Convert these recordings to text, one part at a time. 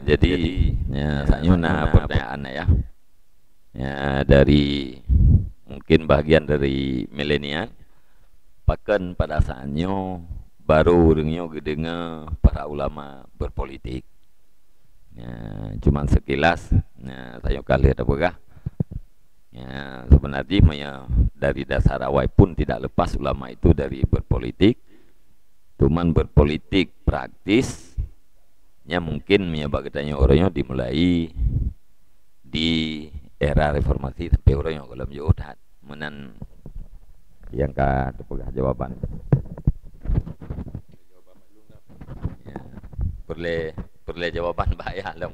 Jadi saya nak pertanyaan ya. Dari mungkin bagian dari milenial, pakan pada saatnya baru orangnya dengar para ulama berpolitik. Cuman sekilas, saya kali ada begah. Sebenarnya dari dasar awal pun tidak lepas ulama itu dari berpolitik. Cuman berpolitik praktis, mungkin menyebab katanya orangnya dimulai di era reformasi sampai orangnya kalau menjauhat menan yang pegah jawaban. Perlu jawaban bahaya lah.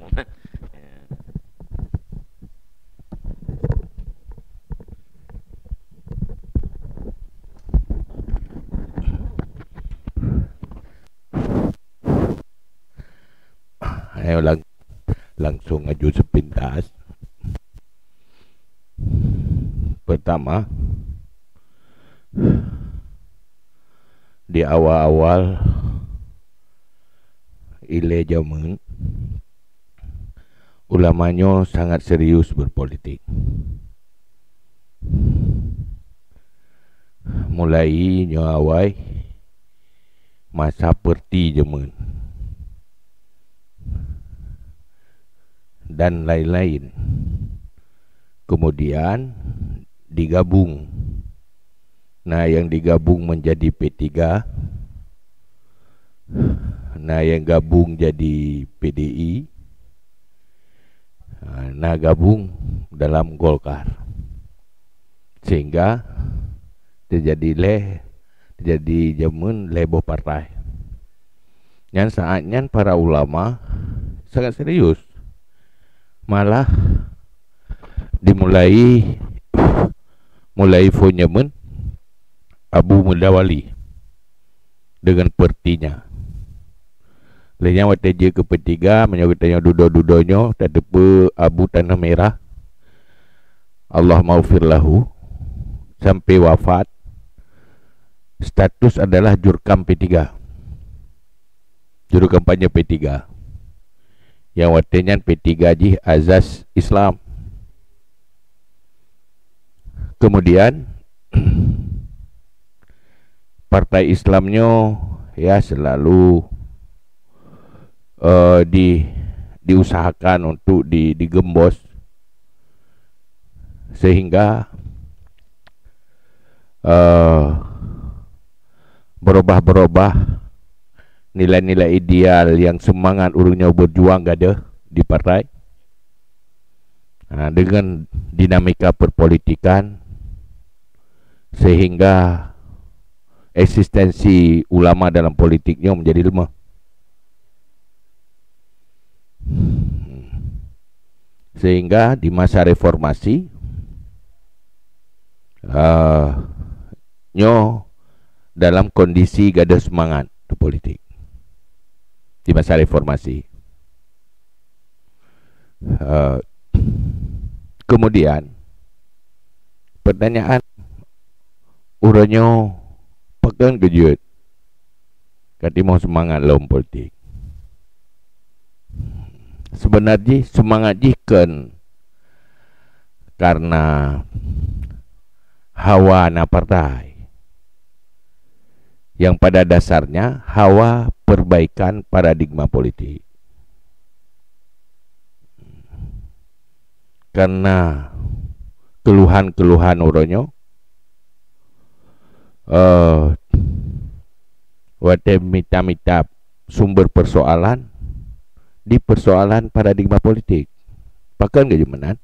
Ayo langsung aju sepintas. Pertama, di awal-awal ile zaman, ulamanya sangat serius berpolitik. Mulai nyawai masa perti zaman dan lain-lain. Kemudian digabung. Nah, yang digabung menjadi P3. Nah, yang gabung jadi PDI. Nah, gabung dalam Golkar. Sehingga terjadi zaman lebo partai. Yang saatnya para ulama sangat serius. Malah dimulai Fonyamen Abu Mudawali dengan pertinya. Lainnya waktu je ke petiga menyokotanya dudo-dudonyo tak depa Abu Tanah Merah Allah maufir lahu sampai wafat. Status adalah jurkam P3, juru kampanye P3 yang waktunya P3 ji azas Islam. Kemudian partai Islamnya selalu diusahakan untuk digembos sehingga berubah-berubah nilai-nilai ideal yang semangat urungnya berjuang gada di partai. Dengan dinamika perpolitikan sehingga eksistensi ulama dalam politiknya menjadi lemah. Sehingga di masa reformasi dalam kondisi gada semangat di politik di masa reformasi. Kemudian pertanyaan urangnya pekan kejut kati mau semangat dalam politik. Sebenarnya semangat jikan karena hawa na partai yang pada dasarnya hawa perbaikan paradigma politik. Karena keluhan-keluhan uronyo wate mita-mita sumber persoalan di persoalan paradigma politik. Pakan gak jemenan?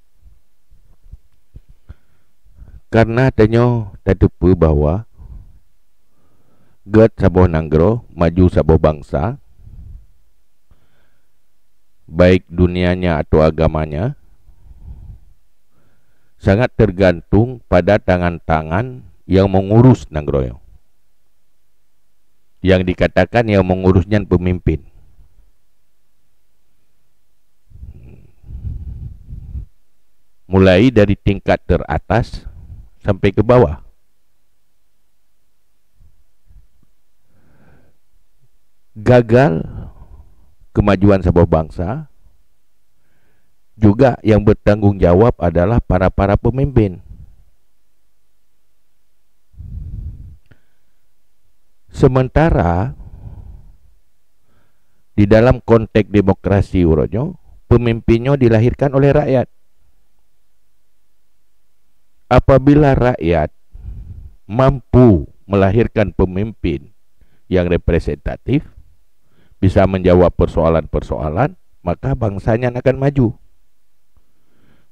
Karena tanyo tadepu bahwa get saboh nanggro maju saboh bangsa, baik dunianya atau agamanya, sangat tergantung pada tangan-tangan yang mengurus nanggroyo. Yang dikatakan yang mengurusnya pemimpin. Mulai dari tingkat teratas sampai ke bawah. Gagal kemajuan sebuah bangsa, juga yang bertanggung jawab adalah para pemimpin. Sementara di dalam konteks demokrasi uronyo, pemimpinnya dilahirkan oleh rakyat. Apabila rakyat mampu melahirkan pemimpin yang representatif, bisa menjawab persoalan-persoalan, maka bangsanya akan maju.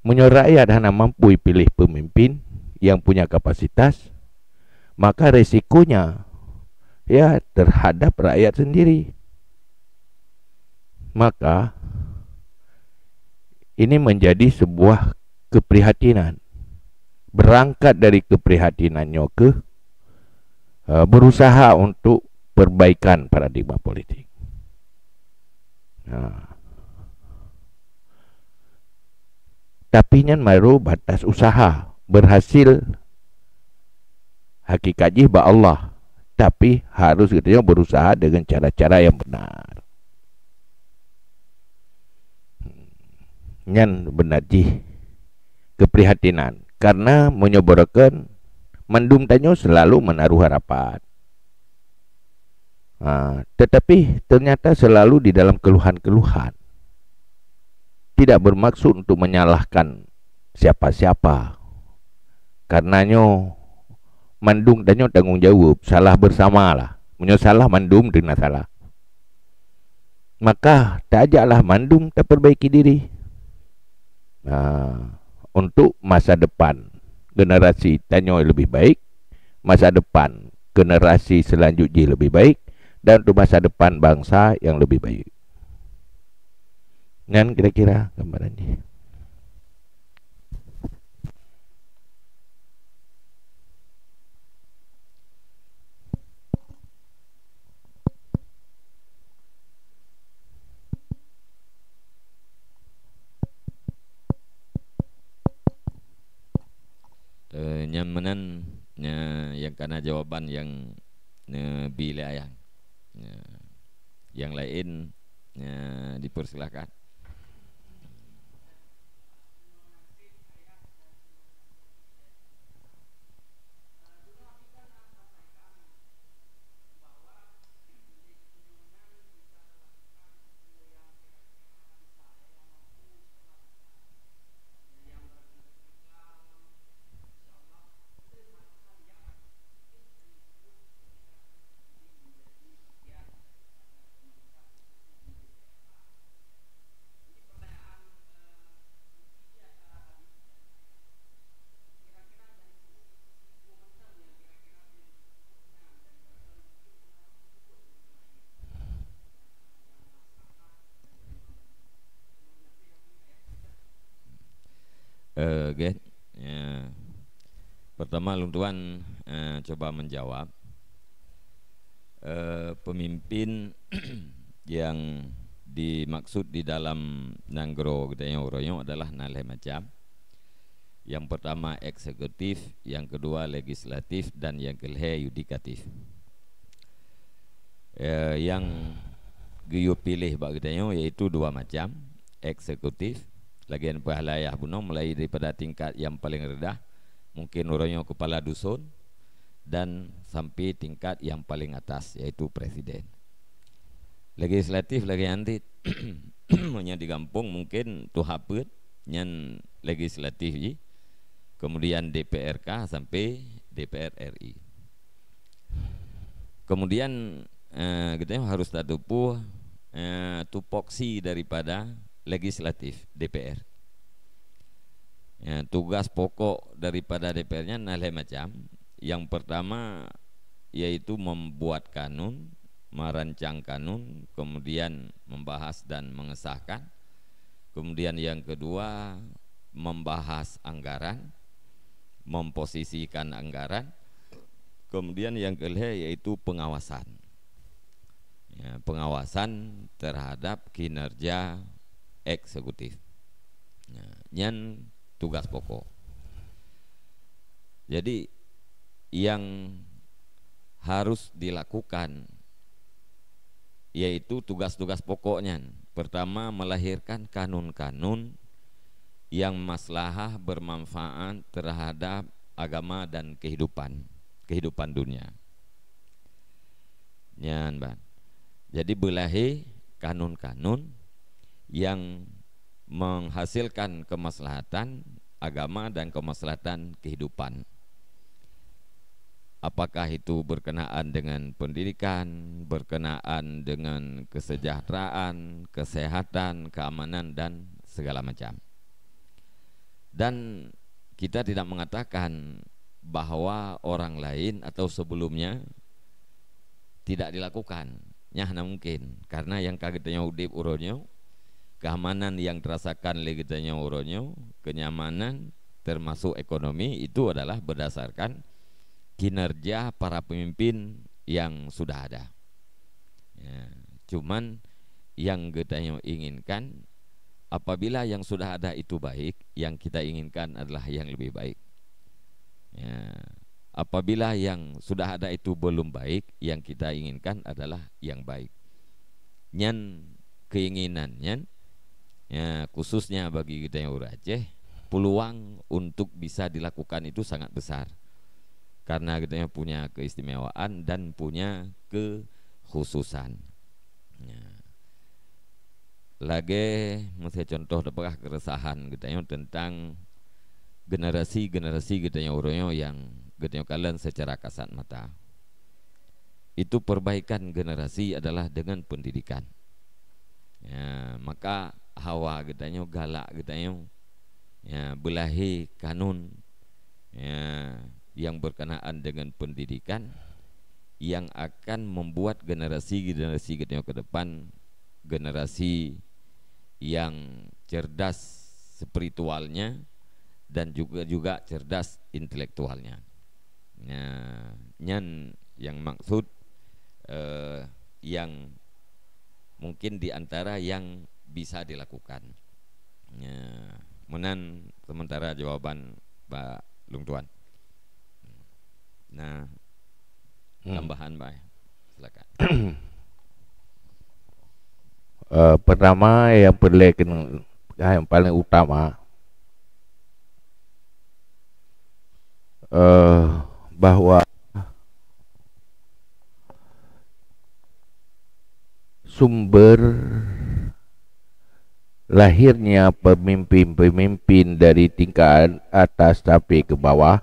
Menurut rakyat hanya mampu pilih pemimpin yang punya kapasitas, maka resikonya ya terhadap rakyat sendiri. Maka ini menjadi sebuah keprihatinan. Berangkat dari keprihatinannya ke berusaha untuk perbaikan paradigma politik. Tapi nyan maru batas usaha berhasil hakikatnya ba Allah, tapi harus kita berusaha dengan cara-cara yang benar. Nyan benar ji keprihatinan karena menyoborkan mandum tanyo selalu menaruh harapan. Tetapi ternyata selalu di dalam keluhan-keluhan, tidak bermaksud untuk menyalahkan siapa-siapa, karenanya mandum tanyo tanggung jawab, salah bersama lah, menyosalah mandum dengan salah, maka tak ajaklah mandum tak perbaiki diri. Untuk masa depan generasi tanyo lebih baik, masa depan generasi selanjutnya lebih baik, dan untuk masa depan bangsa yang lebih baik. Dan kira-kira gambarannya. Nyamanan yang karena jawaban yang bilayang, yang lain dipersilahkan. Okay. Pertama Lung Tuan coba menjawab pemimpin yang dimaksud di dalam Nanggro Gedayang Oroyo adalah nalai macam. Yang pertama eksekutif, yang kedua legislatif, dan yang kelima yudikatif. Yang Giyo pilih bagi Gedayang yaitu dua macam, eksekutif. Lagian pahalayah buno mulai daripada tingkat yang paling rendah, mungkin orangnya kepala dusun, dan sampai tingkat yang paling atas yaitu presiden. Legislatif lagi nanti hanya di kampung mungkin tuh hapet nyan legislatif ji, kemudian DPRK sampai DPR RI. Kemudian kita harus tadupuh tupoksi daripada legislatif DPR. Tugas pokok daripada DPR-nya nalai macam. Yang pertama yaitu membuat kanun, merancang kanun, kemudian membahas dan mengesahkan. Kemudian yang kedua membahas anggaran, memposisikan anggaran. Kemudian yang kelima yaitu pengawasan. Pengawasan terhadap kinerja eksekutif. Nyan tugas pokok. Jadi yang harus dilakukan yaitu tugas-tugas pokoknya. Pertama, melahirkan kanun-kanun yang maslahah bermanfaat terhadap agama dan kehidupan dunia. Nyan ban. Jadi belahi kanun-kanun yang menghasilkan kemaslahatan agama dan kemaslahatan kehidupan. Apakah itu berkenaan dengan pendidikan, berkenaan dengan kesejahteraan, kesehatan, keamanan, dan segala macam. Dan kita tidak mengatakan bahwa orang lain atau sebelumnya tidak dilakukan. Nyahna mungkin, karena yang kagetnya udip uronyo, keamanan yang terasakan legitanya uronyo, kenyamanan termasuk ekonomi itu adalah berdasarkan kinerja para pemimpin yang sudah ada. Ya, cuman yang kita inginkan, apabila yang sudah ada itu baik, yang kita inginkan adalah yang lebih baik. Ya, apabila yang sudah ada itu belum baik, yang kita inginkan adalah yang baik. Nyan keinginannya, ya, khususnya bagi kita yang orang Aceh, peluang untuk bisa dilakukan itu sangat besar. Karena kita punya keistimewaan dan punya kekhususan. Ya. Lagi mesti contoh apakah keresahan kita tentang generasi kita yang kita kalian secara kasat mata. Itu perbaikan generasi adalah dengan pendidikan. Ya, maka hawa kita galak kita ya, belahi kanun ya, yang berkenaan dengan pendidikan yang akan membuat generasi kita ke depan generasi yang cerdas spiritualnya dan juga cerdas intelektualnya. Ya, nyan yang maksud yang mungkin diantara yang bisa dilakukan. Ya, menan sementara jawaban Pak Lung Tuan. Nah, tambahan Pak, silakan. Pertama yang paling utama bahwa sumber lahirnya pemimpin-pemimpin dari tingkat atas sampai ke bawah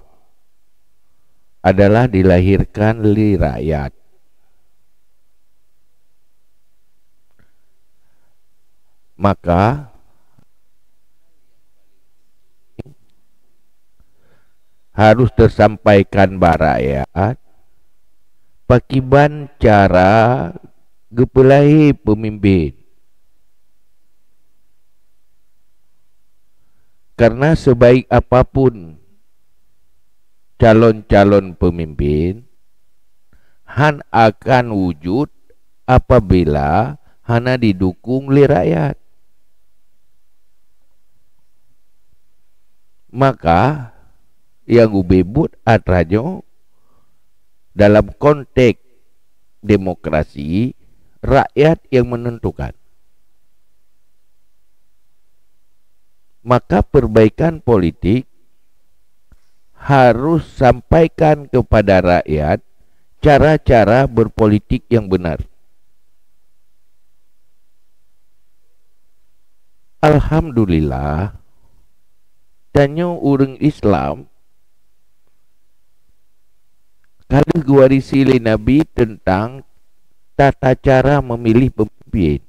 adalah dilahirkan oleh rakyat. Maka harus tersampaikan pada rakyat pakiban cara gepelai pemimpin. Karena sebaik apapun calon-calon pemimpin, han akan wujud apabila hana didukung oleh rakyat. Maka yang ubebut atrajo dalam konteks demokrasi, rakyat yang menentukan. Maka perbaikan politik harus sampaikan kepada rakyat cara-cara berpolitik yang benar. Alhamdulillah, tanyo orang Islam kalau diwarisi oleh Nabi tentang tata cara memilih pemimpin.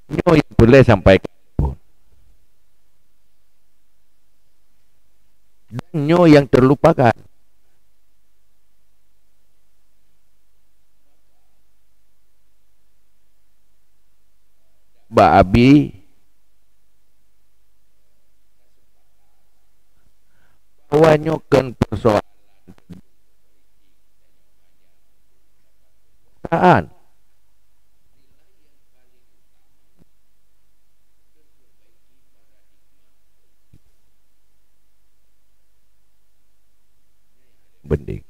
Nyo yang boleh sampaikan dan nyo yang terlupakan. Mbak Abi wanyokan persoalan penting.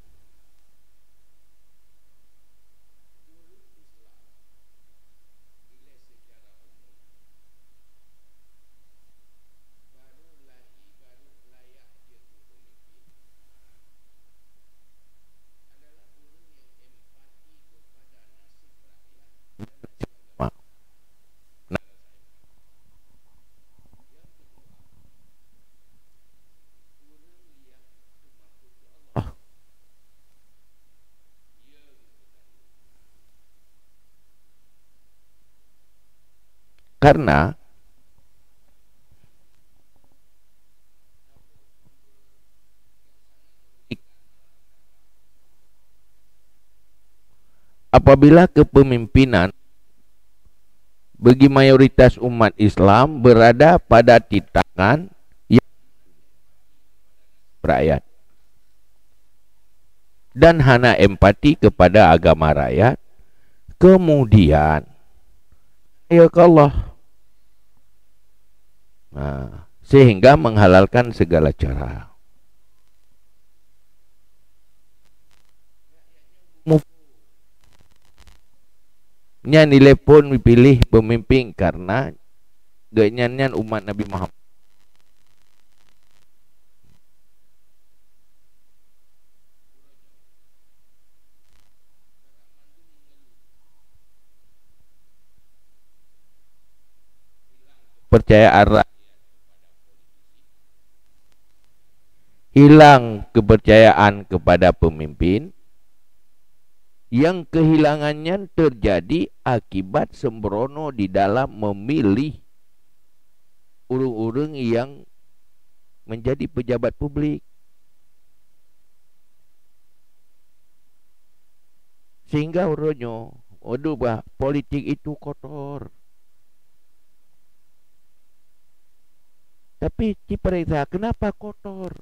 Karena apabila kepemimpinan bagi mayoritas umat Islam berada pada tangan yang rakyat dan hana empati kepada agama rakyat, kemudian ya Allah, sehingga menghalalkan segala cara. Nya nilai pun dipilih pemimpin karena genyanyan umat Nabi Muhammad. Percayaan rakyat, hilang kepercayaan kepada pemimpin, yang kehilangannya terjadi akibat sembrono di dalam memilih urung-urung yang menjadi pejabat publik. Sehingga urunyo, waduh bah, politik itu kotor. Tapi diperiksa, kenapa kotor?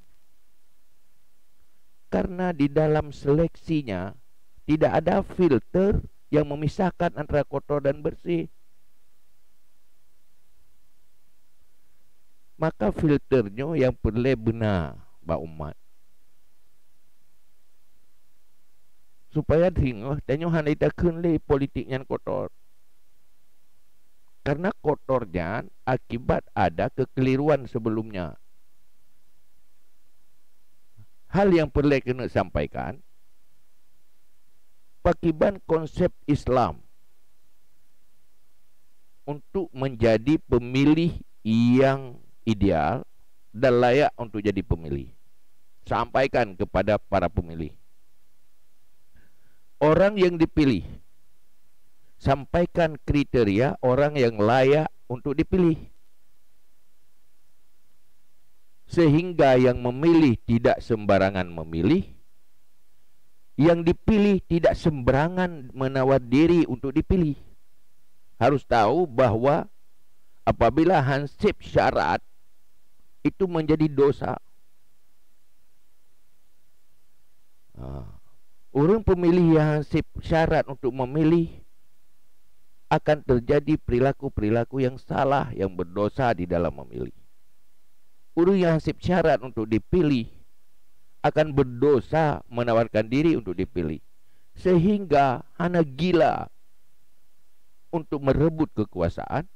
Karena di dalam seleksinya tidak ada filter yang memisahkan antara kotor dan bersih. Maka filternya yang perlu benar, Pak Umat. Supaya tengok, tanya hanya kita kenli politiknya kotor. Karena kotornya akibat ada kekeliruan sebelumnya. Hal yang perlu kena sampaikan, akibat konsep Islam untuk menjadi pemilih yang ideal dan layak untuk jadi pemilih. Sampaikan kepada para pemilih. Orang yang dipilih, sampaikan kriteria orang yang layak untuk dipilih. Sehingga yang memilih tidak sembarangan memilih, yang dipilih tidak sembarangan menawar diri untuk dipilih. Harus tahu bahwa apabila hansip syarat itu menjadi dosa. Orang pemilih yang hansip syarat untuk memilih akan terjadi perilaku-perilaku yang salah, yang berdosa di dalam memilih. Orang yang hansip syarat untuk dipilih akan berdosa menawarkan diri untuk dipilih, sehingga hanya gila untuk merebut kekuasaan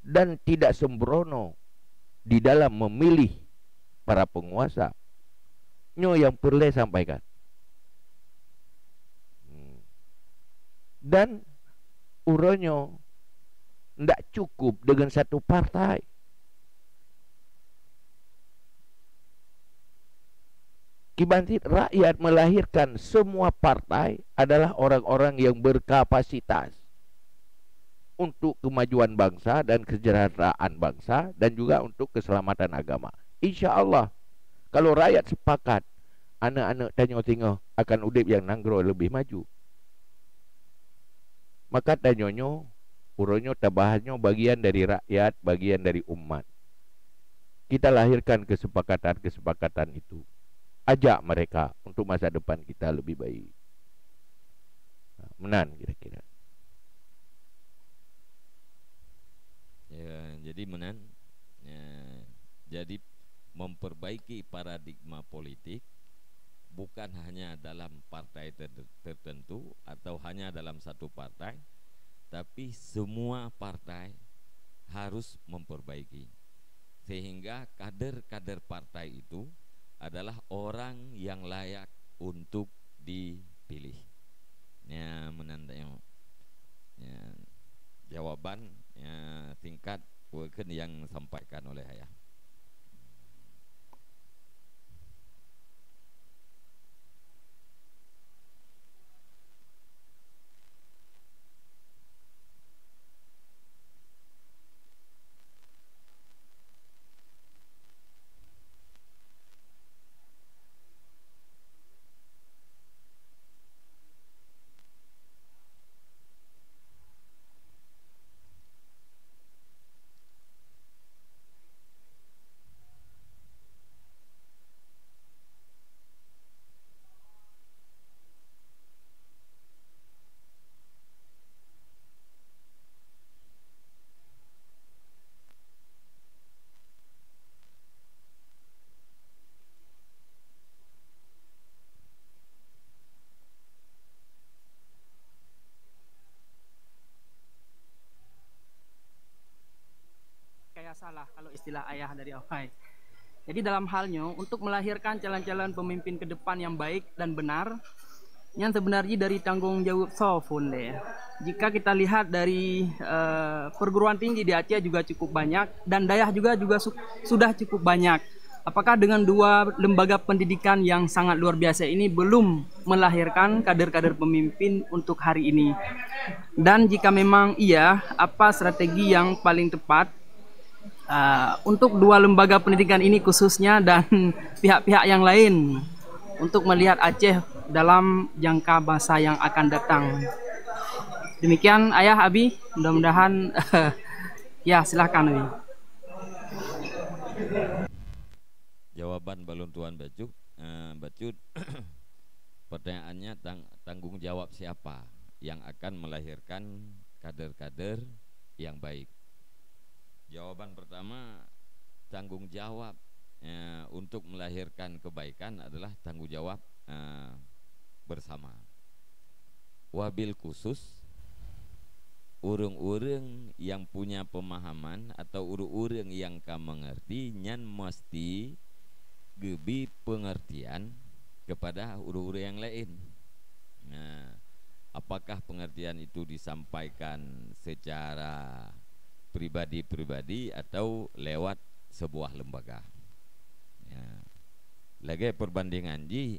dan tidak sembrono di dalam memilih para penguasa. Nyo yang perlu sampaikan. Dan uronyo tidak cukup dengan satu partai. Kibantit rakyat melahirkan semua partai adalah orang-orang yang berkapasitas untuk kemajuan bangsa dan kesejahteraan bangsa dan juga untuk keselamatan agama. Insya Allah, kalau rakyat sepakat, anak-anak tanyo-tingo akan udip yang nanggro lebih maju. Maka tanyonyo, uronyo, tabahanyo bagian dari rakyat, bagian dari umat. Kita lahirkan kesepakatan-kesepakatan itu. Ajak mereka untuk masa depan kita lebih baik. Menan kira-kira. Ya, jadi menan. Ya, jadi memperbaiki paradigma politik bukan hanya dalam partai tertentu atau hanya dalam satu partai, tapi semua partai harus memperbaiki sehingga kader-kader partai itu adalah orang yang layak untuk dipilih. Ya, menandanya ya, jawaban ya, tingkat yang disampaikan oleh ayah. Kayak salah kalau istilah ayah dari Afai. Jadi dalam halnya untuk melahirkan calon-calon pemimpin ke depan yang baik dan benar, yang sebenarnya dari tanggung jawab Sofun deh. Jika kita lihat dari perguruan tinggi di Aceh juga cukup banyak dan Dayah juga sudah cukup banyak. Apakah dengan dua lembaga pendidikan yang sangat luar biasa ini belum melahirkan kader-kader pemimpin untuk hari ini? Dan jika memang iya, apa strategi yang paling tepat untuk dua lembaga pendidikan ini khususnya dan pihak-pihak yang lain untuk melihat Aceh dalam jangka masa yang akan datang? Demikian ayah, Abi, mudah-mudahan ya silahkan Abi. Jawaban balon Tuan Bacut, pertanyaannya tanggung jawab siapa yang akan melahirkan kader-kader yang baik. Jawaban pertama, tanggung jawab untuk melahirkan kebaikan adalah tanggung jawab bersama. Wabil khusus urang-urang yang punya pemahaman atau urang-urang yang mengerti nyan mesti gebi pengertian kepada urang-urang yang lain. Nah, apakah pengertian itu disampaikan secara pribadi-pribadi atau lewat sebuah lembaga? Ya. Lagi perbandingan ji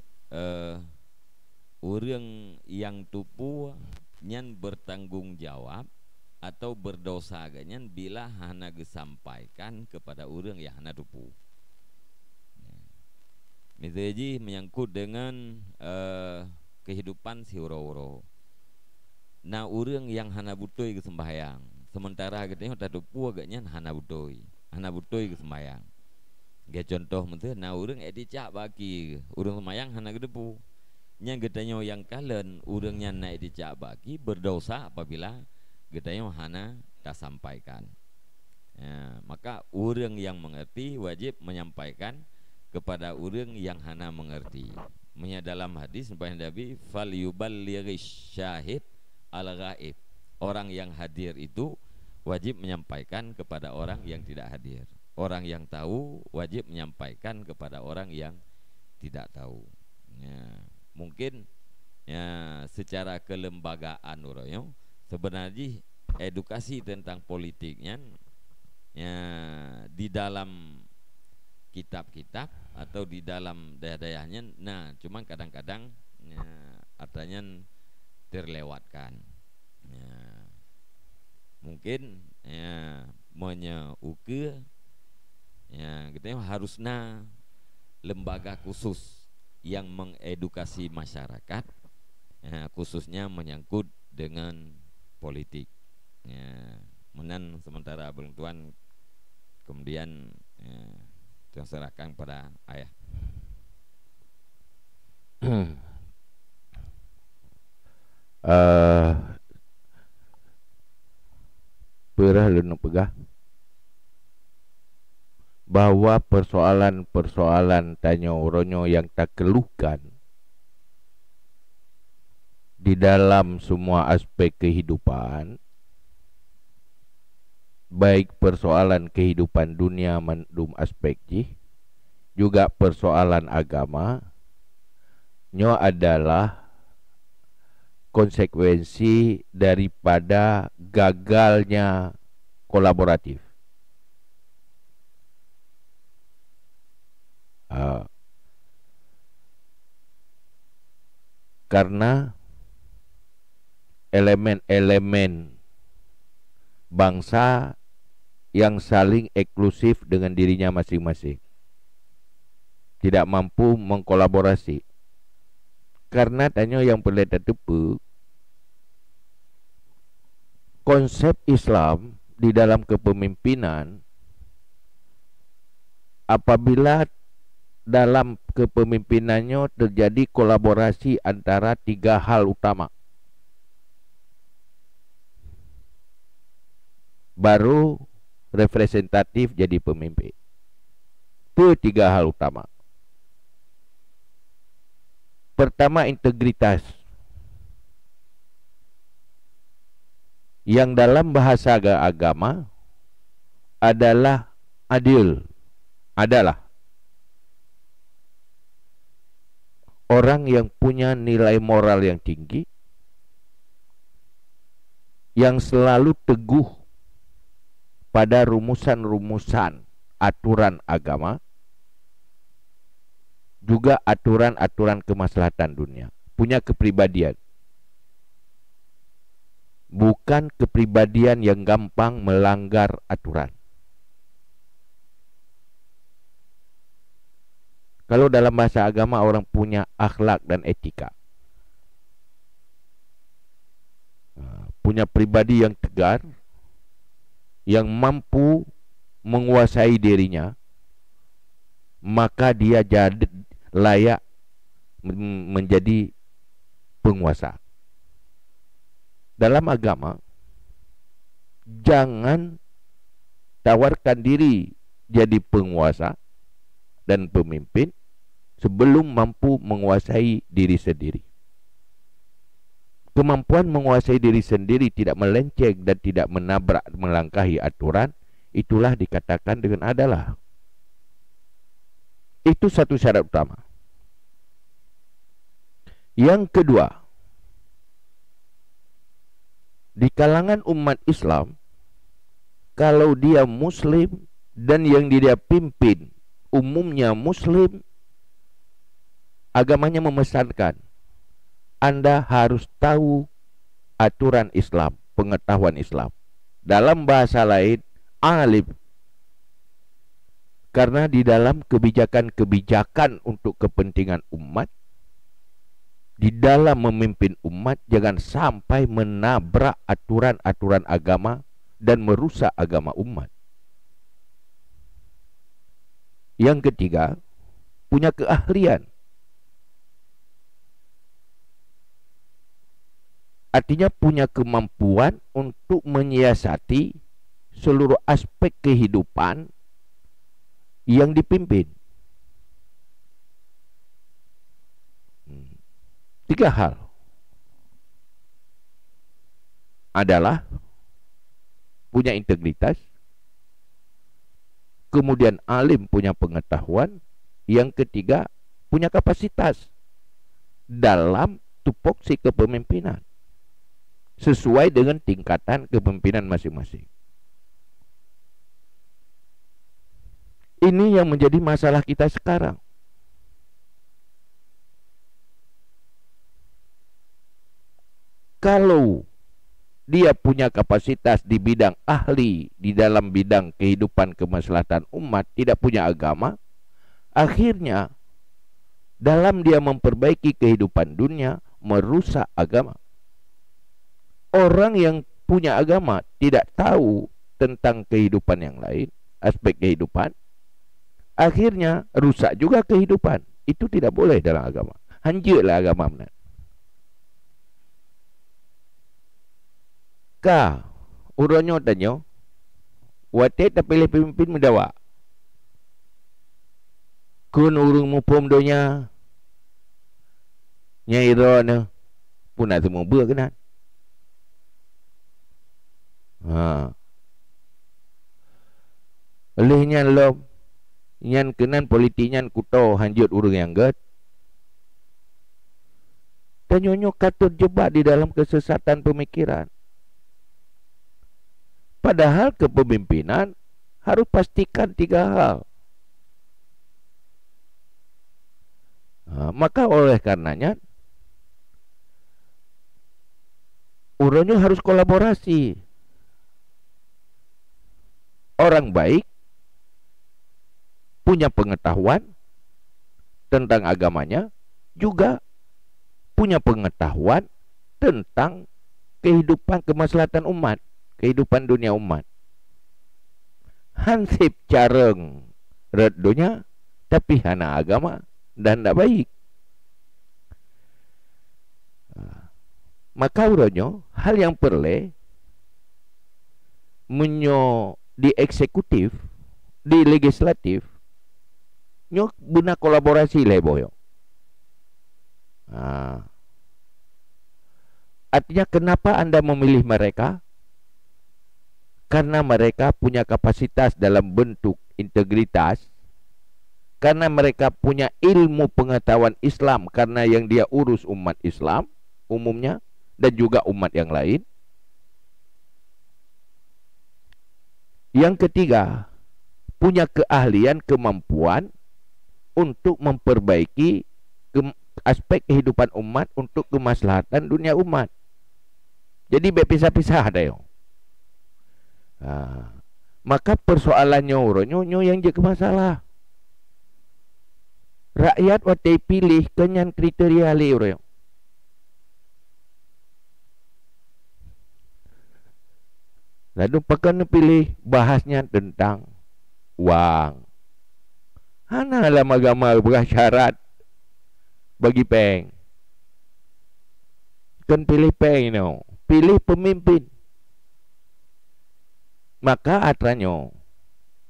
orang yang tupu nyan bertanggung jawab atau berdosa ganyan bila hana disampaikan kepada orang yang hana tupu. Ya. Misalnya menyangkut dengan kehidupan si uro-uro. Nah, orang yang hana butuh sembahyang, sementara katanya tak tupu agaknya hana butuh ke sembahyang. Gak contoh menteri, nah orang dicak bagi orang sembahyang hana gedepu. Nya getanya yang kalen urangnya naik dicak bagi berdosa apabila getanya hana tak sampaikan. Ya, maka urang yang mengerti wajib menyampaikan kepada urang yang hana mengerti. Dalam hadis sampai Nabi fal yuballighish syahid al ghaib. Orang yang hadir itu wajib menyampaikan kepada orang yang tidak hadir. Orang yang tahu wajib menyampaikan kepada orang yang tidak tahu. Ya, mungkin ya secara kelembagaan uroyo sebenarnya edukasi tentang politiknya ya di dalam kitab-kitab atau di dalam daya-dayanya, nah cuman kadang-kadang ya, artinya terlewatkan. Ya, mungkin ya menyeuke ya kita harusnya lembaga khusus yang mengedukasi masyarakat ya, khususnya menyangkut dengan politik ya, menan sementara Abang Tuan kemudian ya, serahkan pada ayah. Perah lenu pegah bahwa persoalan-persoalan tanya oronyo yang tak keluhkan di dalam semua aspek kehidupan, baik persoalan kehidupan dunia mandum aspek juga persoalan agama, nyo adalah konsekuensi daripada gagalnya kolaboratif. Karena elemen-elemen bangsa yang saling eksklusif dengan dirinya masing-masing tidak mampu mengkolaborasi. Karena tanya yang boleh tepu, konsep Islam di dalam kepemimpinan, apabila dalam kepemimpinannya terjadi kolaborasi antara tiga hal utama, baru representatif jadi pemimpin. Itu tiga hal utama. Pertama, integritas, yang dalam bahasa agama adalah adil, adalah orang yang punya nilai moral yang tinggi, yang selalu teguh pada rumusan-rumusan aturan agama, juga aturan-aturan kemaslahatan dunia. Punya kepribadian, bukan kepribadian yang gampang melanggar aturan. Kalau dalam bahasa agama orang punya akhlak dan etika, punya pribadi yang tegar, yang mampu menguasai dirinya, maka dia jadi layak menjadi penguasa. Dalam agama, jangan tawarkan diri jadi penguasa dan pemimpin sebelum mampu menguasai diri sendiri. Kemampuan menguasai diri sendiri tidak melenceng dan tidak menabrak melangkahi aturan, itulah dikatakan dengan adalah. Itu satu syarat utama. Yang kedua, di kalangan umat Islam, kalau dia Muslim dan yang dia pimpin umumnya Muslim, agamanya memesankan Anda harus tahu aturan Islam, pengetahuan Islam. Dalam bahasa lain, alim. Karena di dalam kebijakan-kebijakan untuk kepentingan umat, di dalam memimpin umat, jangan sampai menabrak aturan-aturan agama dan merusak agama umat. Yang ketiga, punya keahlian. Artinya punya kemampuan untuk menyiasati seluruh aspek kehidupan yang dipimpin. Tiga hal adalah punya integritas, kemudian alim, punya pengetahuan, yang ketiga punya kapasitas dalam tupoksi kepemimpinan sesuai dengan tingkatan kepemimpinan masing-masing. Ini yang menjadi masalah kita sekarang. Kalau dia punya kapasitas di bidang ahli, di dalam bidang kehidupan kemaslahatan umat, tidak punya agama, akhirnya dalam dia memperbaiki kehidupan dunia, merusak agama. Orang yang punya agama tidak tahu tentang kehidupan yang lain, aspek kehidupan, akhirnya rusak juga kehidupan. Itu tidak boleh dalam agama. Hancurlah agama benar. Ka uronyo tanyo wate tapilih pemimpin mendawa. Kun urung mupom donya nyairo na Punah semua berkenan. Olehnya lom nyan kenan politik nyan kuto hanjut urang yang get. Dan nyonyo katut jebak di dalam kesesatan pemikiran. Padahal kepemimpinan harus pastikan 3 hal. Maka oleh karenanya urangnya harus kolaborasi. Orang baik punya pengetahuan tentang agamanya, juga punya pengetahuan tentang kehidupan kemaslahatan umat, kehidupan dunia umat. Hansip careng redonya, tapi hana agama dan tidak baik. Maka uronyo hal yang perlu menyo di eksekutif, di legislatif, nyo guna kolaborasi lah boyo. Artinya kenapa Anda memilih mereka? Karena mereka punya kapasitas dalam bentuk integritas, karena mereka punya ilmu pengetahuan Islam, karena yang dia urus umat Islam umumnya dan juga umat yang lain. Yang ketiga, punya keahlian, kemampuan untuk memperbaiki aspek kehidupan umat untuk kemaslahatan dunia umat. Jadi berpisah-pisah ada yo. Maka persoalannya uronyo yang jadi masalah. Rakyat watai pilih kenyan kriteria li uronyo. Lalu pakai pilih bahasnya tentang uang. Hana dalam agama bersyarat bagi peng. Kan pilih peng no. Pilih pemimpin. Maka atranyo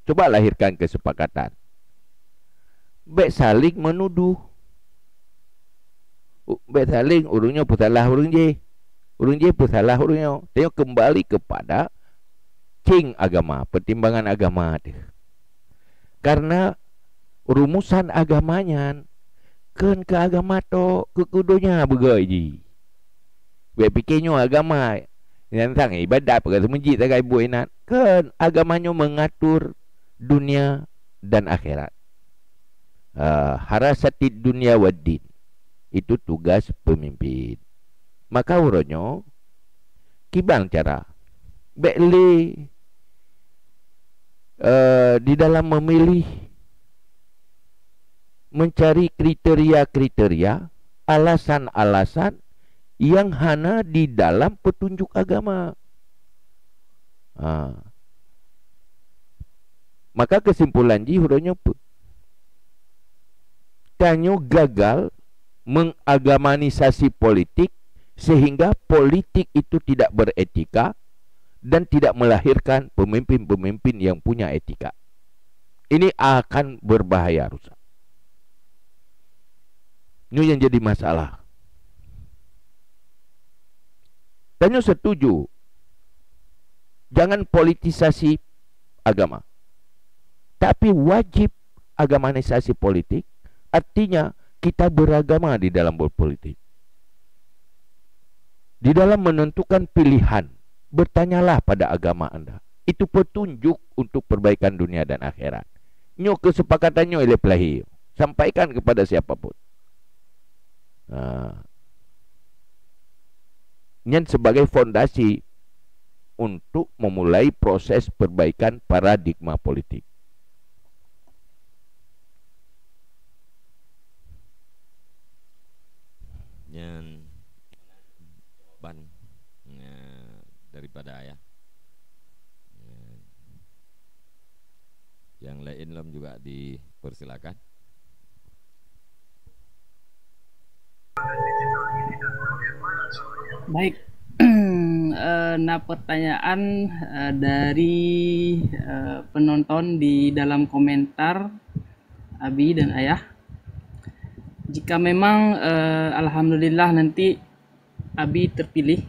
coba lahirkan kesepakatan. Baik saling menuduh. Baik saling urungnya putalah urung je. Urung je putalah urungnya. Tengok kembali kepada king agama, pertimbangan agama dia. Karena rumusan agamanya kan ke agama to ke kudunya begai. Baik fikirnya agama tentang ibadat perkara masjid tak ibu inat. Kan agamanya mengatur dunia dan akhirat. Harasatid dunia waddin. Itu tugas pemimpin. Maka uronyo kibang cara bekli di dalam memilih, mencari kriteria-kriteria, alasan-alasan yang hana di dalam petunjuk agama. Maka kesimpulan ji hurufnya kanyo gagal mengagamanisasi politik sehingga politik itu tidak beretika dan tidak melahirkan pemimpin-pemimpin yang punya etika. Ini akan berbahaya rusak. Ini yang jadi masalah. Tanya setuju. Jangan politisasi agama. Tapi wajib agamanisasi politik. Artinya kita beragama di dalam berpolitik. Di dalam menentukan pilihan, bertanyalah pada agama Anda. Itu petunjuk untuk perbaikan dunia dan akhirat. Nyo kesepakatannya oleh pelahi. Sampaikan kepada siapapun. Yang sebagai fondasi untuk memulai proses perbaikan paradigma politik. Yang ban daripada ayah. Yang lain lom juga dipersilakan. Baik. Nah, pertanyaan dari penonton di dalam komentar Abi dan Ayah. Jika memang alhamdulillah nanti Abi terpilih,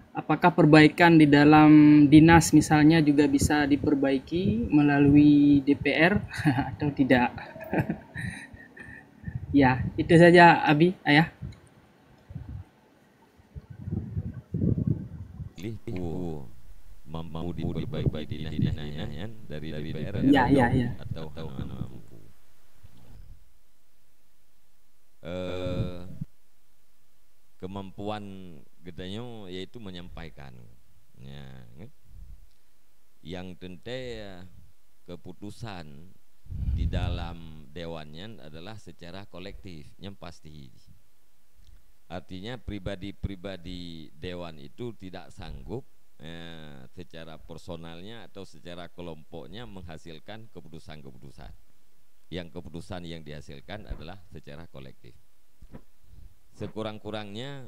apakah perbaikan di dalam dinas misalnya juga bisa diperbaiki melalui DPR atau tidak? Ya, itu saja Abi, Ayah. Mampu diperbaiki dinahnya dari DPR Ya, ya, ya. atau mampu. Kemampuan gedanya yaitu menyampaikan ya, yang tentu keputusan di dalam dewannya adalah secara kolektif yang pasti. Artinya pribadi-pribadi dewan itu tidak sanggup secara personalnya atau secara kelompoknya menghasilkan keputusan-keputusan. Yang keputusan yang dihasilkan adalah secara kolektif. Sekurang-kurangnya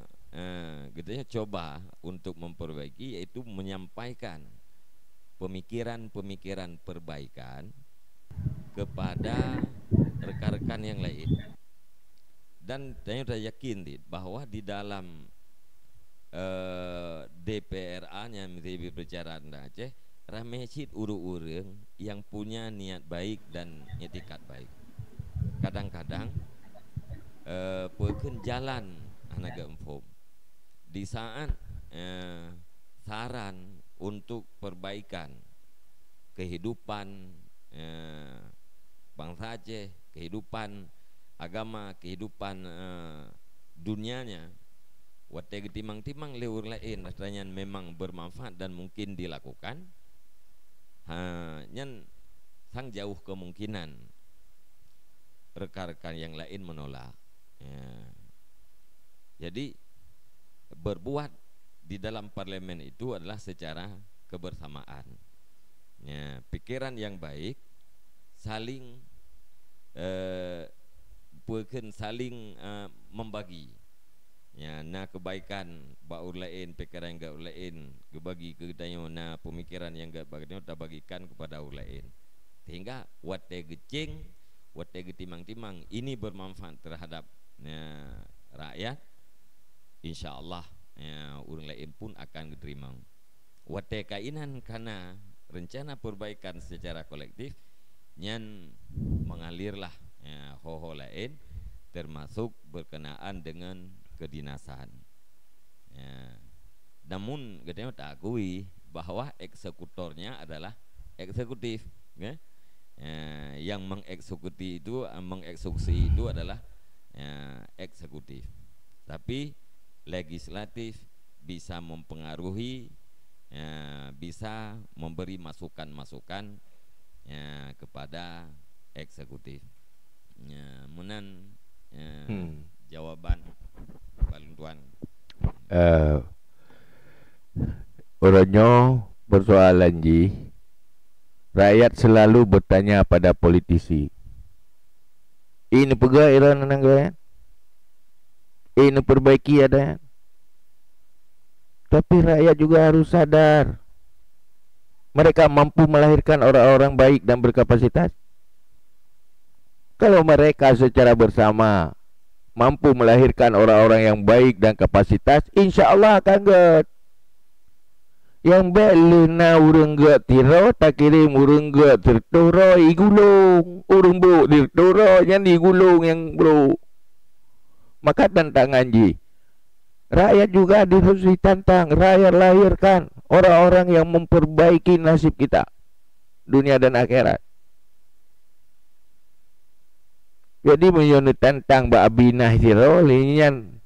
gitu ya, coba untuk memperbaiki, yaitu menyampaikan pemikiran-pemikiran perbaikan kepada rekan-rekan yang lain. Dan saya sudah yakin bahwa di dalam DPRA-nya menjadi perbicaraan Aceh ramecit urang-urang yang punya niat baik dan etikat baik. Kadang-kadang pekan jalan anak empom di saat saran untuk perbaikan kehidupan bangsa Aceh, kehidupan agama, kehidupan dunianya, wate timang-timang leur lain rasanya memang bermanfaat dan mungkin dilakukan, nyan sang jauh kemungkinan rekan-rekan yang lain menolak. Ya. Jadi berbuat di dalam parlemen itu adalah secara kebersamaan. Ya, pikiran yang baik, saling saling membagi. Ya, na kebaikan baur lain, pikiran yang gak lain, gebagi ke dayo na pemikiran yang gak bagian kita bagikan kepada orang lain. Sehingga wate gecing, wate getimang-timang ini bermanfaat terhadap rakyat, insya Allah orang lain pun akan diterima. Wate kainan karena rencana perbaikan secara kolektif nyan mengalirlah ho-ho lain, termasuk berkenaan dengan kedinasan. Namun katanya tak akui bahwa eksekutornya adalah eksekutif, yang mengeksekusi itu adalah eksekutif, tapi legislatif bisa mempengaruhi, bisa memberi masukan-masukan kepada eksekutif. Munan jawaban paling tuan. Orangnya persoalan ji, rakyat selalu bertanya pada politisi, ini pegawai era nanggaya, ini perbaiki ada. Tapi rakyat juga harus sadar, mereka mampu melahirkan orang-orang baik dan berkapasitas. Kalau mereka secara bersama mampu melahirkan orang-orang yang baik dan kapasitas, insya Allah akan get. Yang belena urang get tiro, tak kirim urang get tertoro igulung, urang bro tertoro yang digulung yang bro. Maka tantangan ji, rakyat juga harus ditantang, rakyat lahirkan orang-orang yang memperbaiki nasib kita, dunia dan akhirat. Jadi menyono tantang ba abinah tiro linyan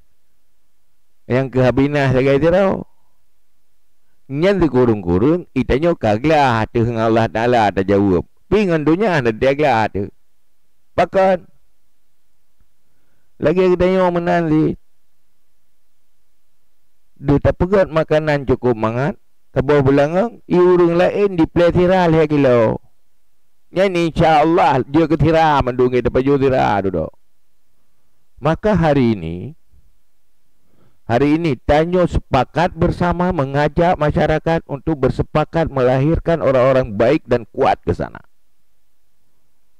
yang ke abinah segai tiro nyan dikurung-kurung itanyo kaglah tu Allah Taala ada jawab pingan dunia ada diaglah tu pakan lagi itanyo menali dia tak pegat makanan cukup mangat tabo belangang iurung lain di pletiral ya kilo. Nyan insyaAllah dia ketira mendungi dapat jutira duduk. Maka hari ini Tanyo sepakat bersama mengajak masyarakat untuk bersepakat melahirkan orang-orang baik dan kuat ke sana.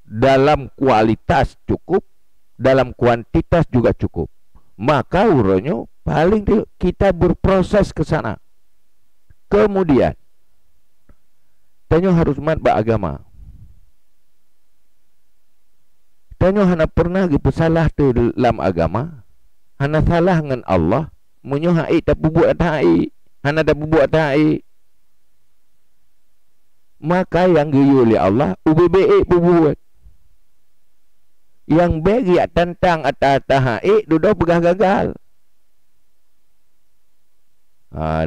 Dalam kualitas cukup, dalam kuantitas juga cukup. Maka uronyo Paling kita berproses ke sana. Kemudian tanyo harus mat beragama. Tanyo hana pernah bersalah dalam agama. Hana salah dengan Allah. Munyo hai tak buat hai. Hana tak buat hai. Maka yang geyu oleh Allah UBBE buat. Yang bagi tentang atah-atah duduk pegah gagal.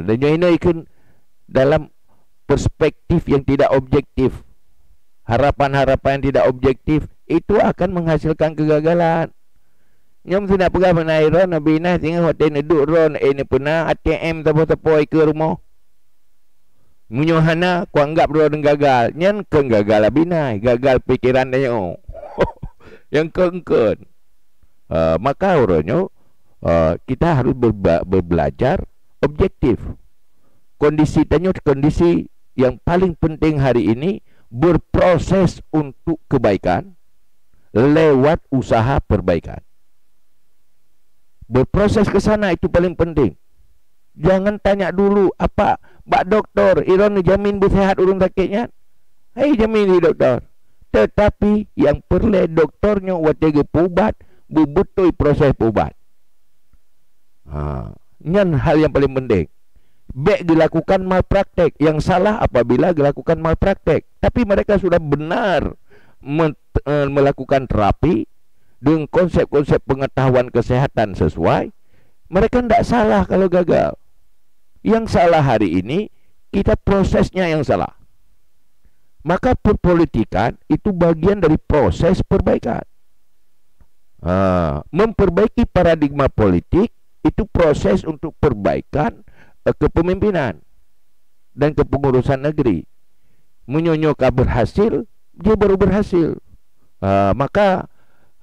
Dan ini ikut dalam perspektif yang tidak objektif. Harapan-harapan yang tidak objektif itu akan menghasilkan kegagalan. Nyom sudah pegang menai ron Nabi Nah tinggal hotel neduk ron ini pernah ATM tapo-tapo ke rumah. Munyohana ku anggap ron gagal. Nyan ke gagal abinai, gagal pikiran dia. Yang keengkeun. Maka orangnya kita harus berbelajar objektif. Kondisi tanya kondisi yang paling penting hari ini berproses untuk kebaikan lewat usaha perbaikan. Berproses ke sana itu paling penting. Jangan tanya dulu apa Pak Doktor Iron jamin bersehat urung sakitnya. Hei jamin di doktor. Tetapi yang perlu doktornya watege pubat bubutui proses pubat. Nyan hal yang paling penting. Baik dilakukan malpraktek. Yang salah apabila dilakukan malpraktek. Tapi mereka sudah benar melakukan terapi dengan konsep-konsep pengetahuan kesehatan sesuai. Mereka tidak salah kalau gagal. Yang salah hari ini kita prosesnya yang salah. Maka perpolitikan itu bagian dari proses perbaikan. Memperbaiki paradigma politik itu proses untuk perbaikan kepemimpinan dan kepengurusan negeri. Menyonyoka berhasil, dia baru berhasil. Maka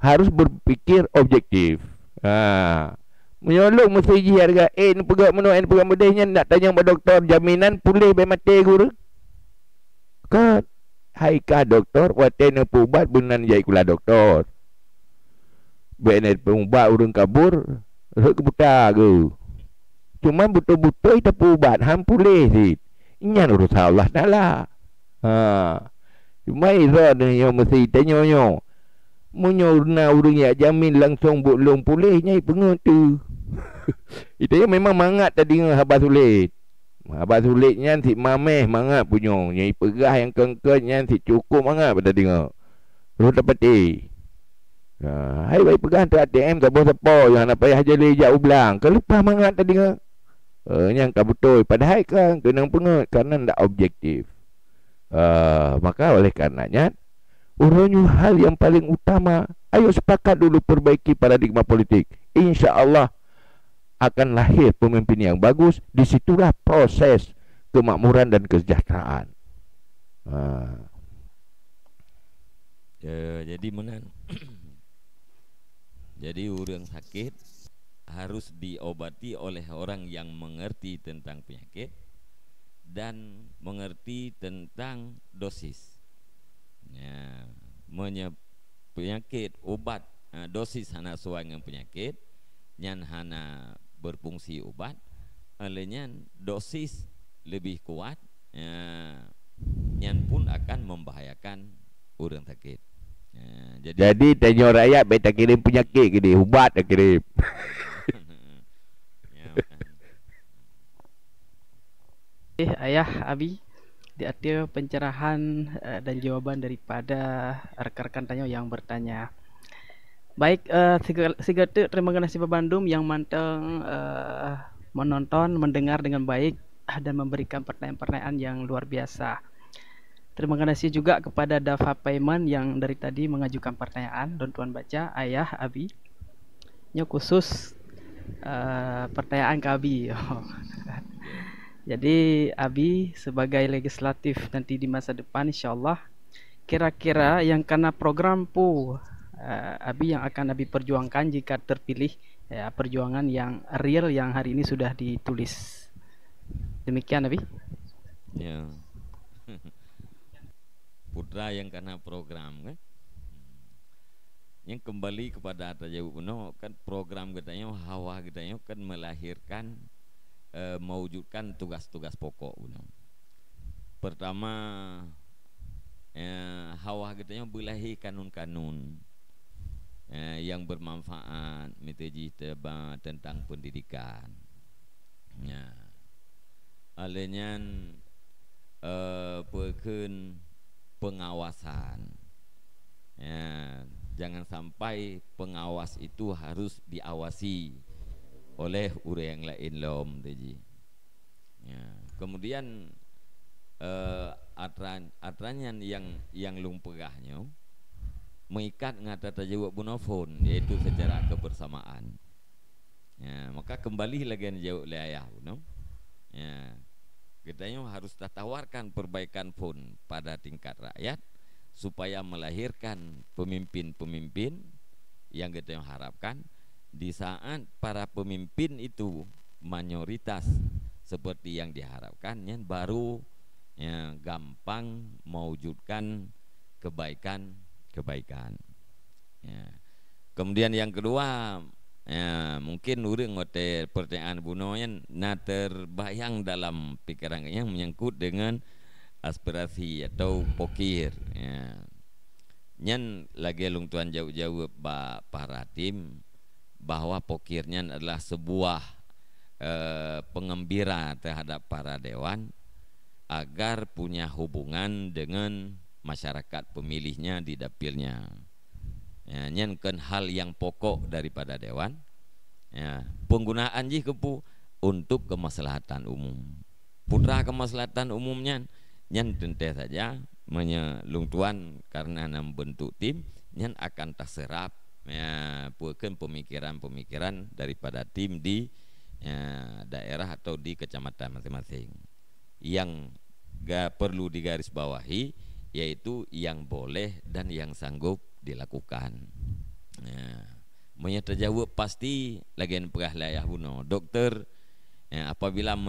harus berpikir objektif. Menyolong mesti ji harga ni pegak menua ni pegak medehnya nak tanya pada doktor jaminan pulih be mati guru. Kan hai ka doktor watene pubat benan jai kula doktor. Be ne pubat urang kabur rek kebuta ke. Cuma betul-betul kita pubat ham pulih si. Inyan urusan Allah Taala. Cuma iron ni yang mesti tanya nyo. Munyo na urang ya jamin langsung bolong pulih nyai pengut tu. Itu ya memang mangat tadi dengan habas sulit. Habas sulit nyan si mameh mangat punyo. Nyai pegah yang kengken nyan si cukup mangat pada dengar. Terus dapat hai baik pegah tu ATM tak boleh yang nak payah jadi jak ublang. Kelupa mangat tadi dengar. Yang kau betul padahal kan kena pengut karena tidak objektif. Maka oleh karenanya urangnya hal yang paling utama, ayo sepakat dulu perbaiki paradigma politik. InsyaAllah akan lahir pemimpin yang bagus. Disitulah proses kemakmuran dan kesejahteraan. Jadi mana? Jadi orang sakit harus diobati oleh orang yang mengerti tentang penyakit dan mengerti tentang dosis. Ya, penyakit obat dosis hana sesuai dengan penyakit, nyan hana berfungsi obat, olehnya dosis lebih kuat, nyan pun akan membahayakan orang sakit. Jadi tanya rakyat beta kirim penyakit ke dia, ubat dah kirim. Ayah Abi di akhir pencerahan dan jawaban daripada rekan-rekan tanya yang bertanya. Baik, segala terima kasih Pak Bandung yang manteng menonton, mendengar dengan baik dan memberikan pertanyaan-pertanyaan yang luar biasa. Terima kasih juga kepada Dava Payman yang dari tadi mengajukan pertanyaan. Don Tuan baca Ayah Abi. Nya khusus pertanyaan ke Abi. Jadi Abi sebagai legislatif nanti di masa depan insyaallah kira-kira yang kena program pu Abi yang akan Abi perjuangkan jika terpilih, perjuangan yang real yang hari ini sudah ditulis. Demikian Abi. Ya. Putra yang kena program kan. yang kembali kepada tajawub kuno kan program katanya hawa katanya kan melahirkan mewujudkan tugas-tugas pokok kuno. Pertama hawa katanya belahi kanun-kanun yang bermanfaat miteji tentang pendidikan. Ya. Alenyan perken pengawasan. Ya, jangan sampai pengawas itu harus diawasi oleh orang yang lain lom teji. Ya. Kemudian atranyan yang lumpegahnya mengikat ngata tajawab bunafon, yaitu secara kebersamaan. Ya, maka kembali lagi jauh ayah no? Ya, katanya harus tawarkan perbaikan pun pada tingkat rakyat supaya melahirkan pemimpin-pemimpin yang kita harapkan di saat para pemimpin itu mayoritas seperti yang diharapkan, yang baru ya, gampang mewujudkan kebaikan. Ya. Kemudian yang kedua, ya, mungkin urang ngote pertanyaan bunoyan na terbayang dalam pikiran yang menyangkut dengan aspirasi atau pokir. Ya. Nyan lagi lung tuan jauh-jauh para tim bahwa pokirnya adalah sebuah pengembira terhadap para dewan agar punya hubungan dengan masyarakat pemilihnya di dapilnya. Ya, nyen kan hal yang pokok daripada dewan. Ya, penggunaan jikepu untuk kemaslahatan umum. Putra kemaslahatan umumnya nyen tentu saja menyelung tuan karena membentuk tim nyen akan terserap ya bukan pemikiran-pemikiran daripada tim di daerah atau di kecamatan masing-masing. Yang gak perlu digarisbawahi yaitu yang boleh dan yang sanggup dilakukan. Ya. Menyertajawab pasti lagian perah layah buno. Dokter ya, apabila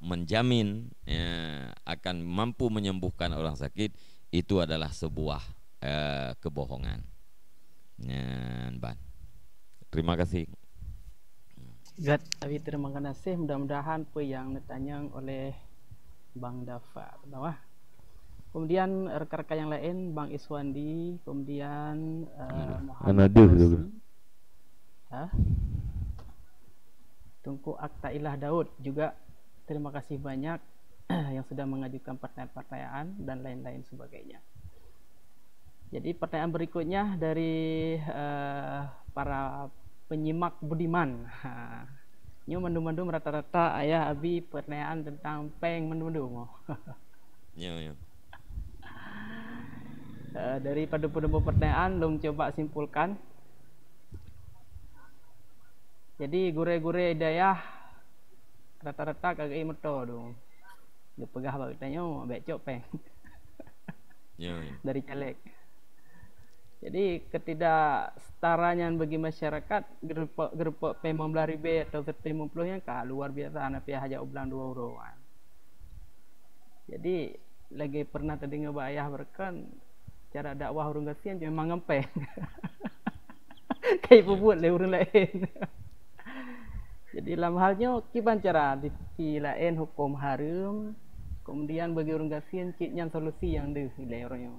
menjamin ya, akan mampu menyembuhkan orang sakit, itu adalah sebuah kebohongan. Ya, Ban. Terima kasih. Gat, tapi terima kasih. Mudah-mudahan apa yang ditanya oleh Bang Dafa, bawah. Kemudian rekan-rekan yang lain, Bang Iswandi, kemudian Muhammad Rosi, Tunku Akta Ilah Daud juga terima kasih banyak yang sudah mengajukan pertanyaan-pertanyaan dan lain-lain sebagainya. Jadi pertanyaan berikutnya dari para penyimak budiman. Nyo mendung-mendung rata-rata ayah abi pertanyaan tentang peng mendung-mendung. Ya. Dari pada pertanyaan long coba simpulkan. Jadi gure-gure dayah rata-rata kagak meto dong. Dia pegah balik tanya becok peng. Ya. Dari caleg. Jadi ketidaksetaranya bagi masyarakat gerepok P15.000 atau P50 yang luar biasa anak pihak hajak ublang 2 euro. Jadi lagi pernah tadi ngebayah berkan cara dakwah urung kasihan memang ngempeng. Kayak puput le urung lain. Jadi dalam halnya kiban cara di lain hukum harum, kemudian bagi urung kasihan ciknya solusi yang deh nilai orangnya.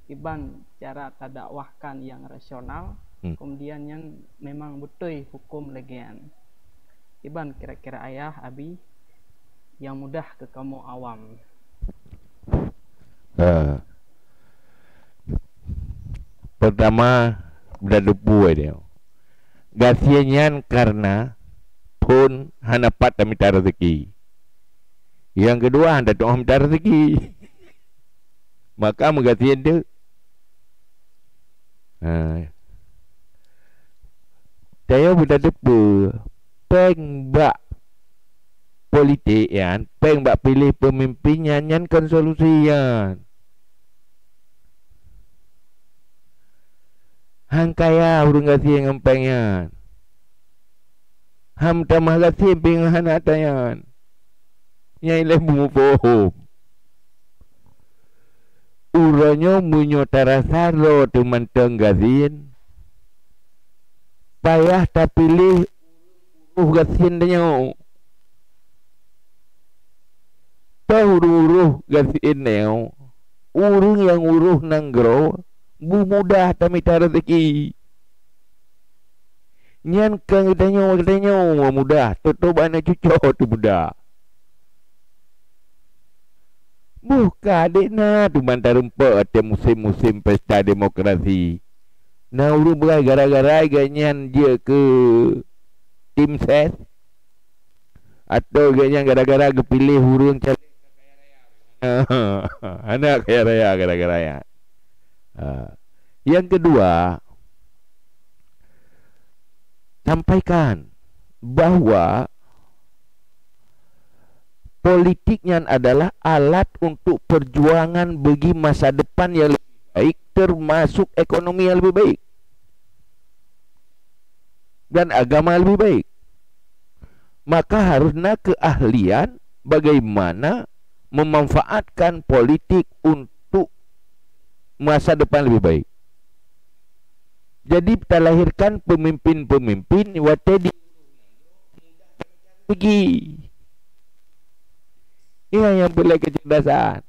Iban cara tadakwahkan yang rasional, kemudian yang memang betul hukum legian. Iban kira-kira ayah abi yang mudah ke kamu awam. Pertama udah debu dia. Gasiannya karena pun hanapat minta rezeki. Yang kedua anda doa minta rezeki. Maka menggasian dia. Saya sudah debu peng bak politik yan, peng bak pilih pemimpinnya yan kan solusi yan. Hang kaya urung gasi yang empeng yan. Ham tamah gasi pinghan atayan. Yang ilai bungu pohon. Uronyo munyotara saro teman tenggazin. Payah tak pilih gasin danyo. Tahu uruh gasin danyo. Urung yang uruh nanggro bu mudah tamita rezeki. Nyan kang danyo mudah. Tutup anak cucu tu mudah. Buka adik na tu mantar rempak ada musim-musim pesta demokrasi. Nah urung berai gara-gara ganyan dia ke tim ses atau ganyan gara-gara kepilih urung calon anak kaya raya gara-gara ya. Yang kedua, sampaikan bahwa politiknya adalah alat untuk perjuangan bagi masa depan yang lebih baik, termasuk ekonomi yang lebih baik dan agama yang lebih baik. Maka harusnya keahlian bagaimana memanfaatkan politik untuk masa depan lebih baik. Jadi kita lahirkan pemimpin-pemimpin wate di pergi. Ini yang perlu kecerdasan.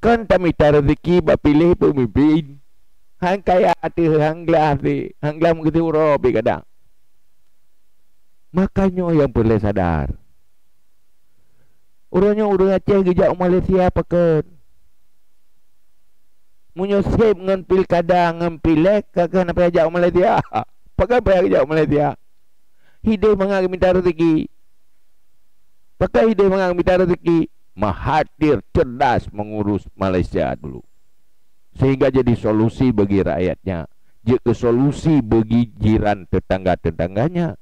Kan tamita rezeki bak pilih pemimpin. Hang kaya hati hang gelas ni, hang gelas mesti uropi kadang. Makanya yang perlu sadar. Urangnya urang Aceh gejak Malaysia pakai. Menyusip dengan pilkada dengan pilek kakak nak payah jauh Malaysia. Pakai payah jauh Malaysia. Hidup mengang minta rezeki. Pakai hidup mengang minta rezeki. Mahathir cerdas mengurus Malaysia dulu. Sehingga jadi solusi bagi rakyatnya. Jadi solusi bagi jiran tetangga-tetangganya.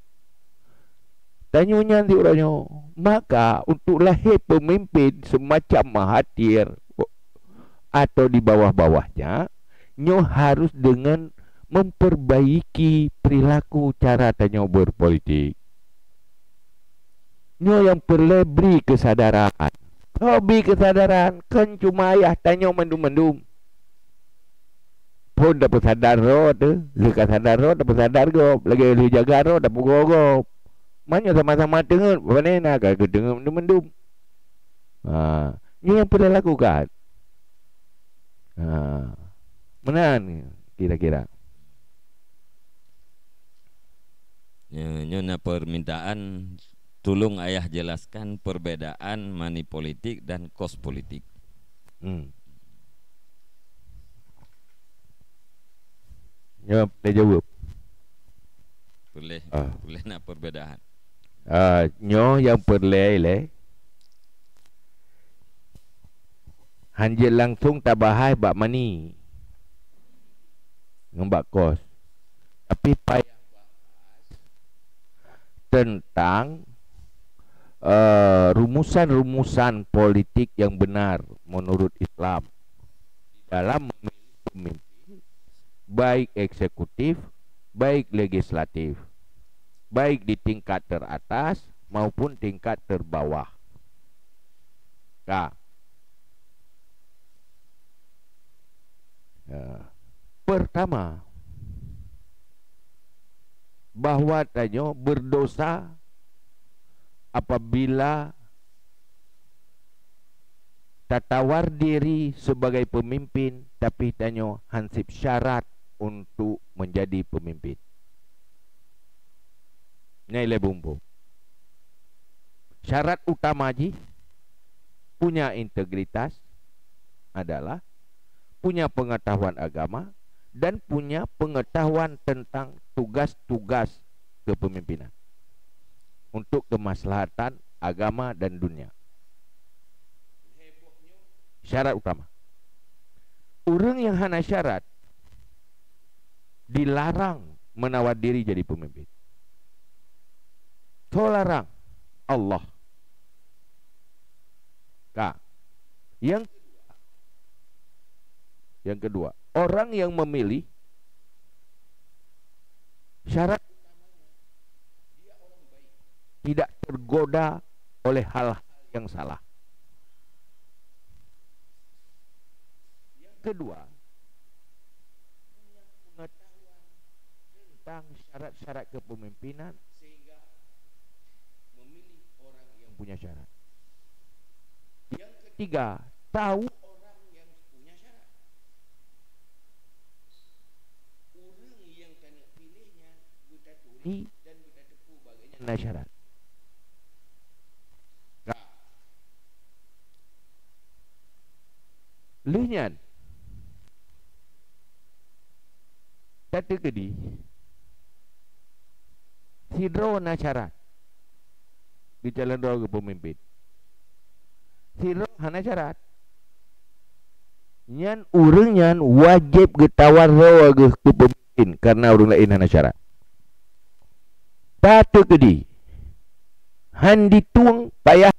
Tanyanya nanti orangnya. Maka untuk lahir pemimpin semacam Mahathir atau di bawah-bawahnya, nyo harus dengan memperbaiki perilaku cara tanyo berpolitik. Nyo yang perlu beri kesadaran. Beri kesadaran. Kan cuma ayah tanyo mendum-mendum. Pun dapat sadar roh tu. Lekas sadar roh dapat sadar gop. Lagi lu jaga roh dapat gop. Mana sama-sama dengar. Mana nak aku dengar mendum-mendum. Nyo yang perlu lakukan. Mana kira-kira? Nyonya permintaan tolong ayah jelaskan perbedaan money politik dan cost politik. Ya, boleh jawab. Boleh nak perbedaan. Nyo yang perleh hanjil langsung tak bahai bak money ngembak kos. Tapi payah bahas tentang rumusan-rumusan politik yang benar menurut Islam dalam memilih pemimpin, baik eksekutif, baik legislatif, baik di tingkat teratas maupun tingkat terbawah. Pertama, bahwa tanyo berdosa apabila tatawar diri sebagai pemimpin tapi tanyo hansip syarat untuk menjadi pemimpin. Nilai bumbu. Syarat utama ji punya integritas adalah punya pengetahuan agama dan punya pengetahuan tentang tugas-tugas kepemimpinan untuk kemaslahatan agama dan dunia. Syarat utama. Orang yang hana syarat dilarang menawar diri jadi pemimpin. Larang Allah. Yang kedua, orang yang memilih syarat utamanya dia orang baik, tidak tergoda oleh hal-hal yang salah. kedua, pengetahuan tentang syarat-syarat kepemimpinan sehingga memilih orang yang punya syarat. Yang ketiga, tahu orang yang punya syarat. Orang yang kena pilihnya buta turi dan buta tepu bagainya syarat. Lehnyan kata kedi sidro na syarat di jalan doa ke pemimpin sidro hana syarat nyan urang nyan wajib getawar doa ke pemimpin karena urang lain hana syarat kata kedi han dituang payah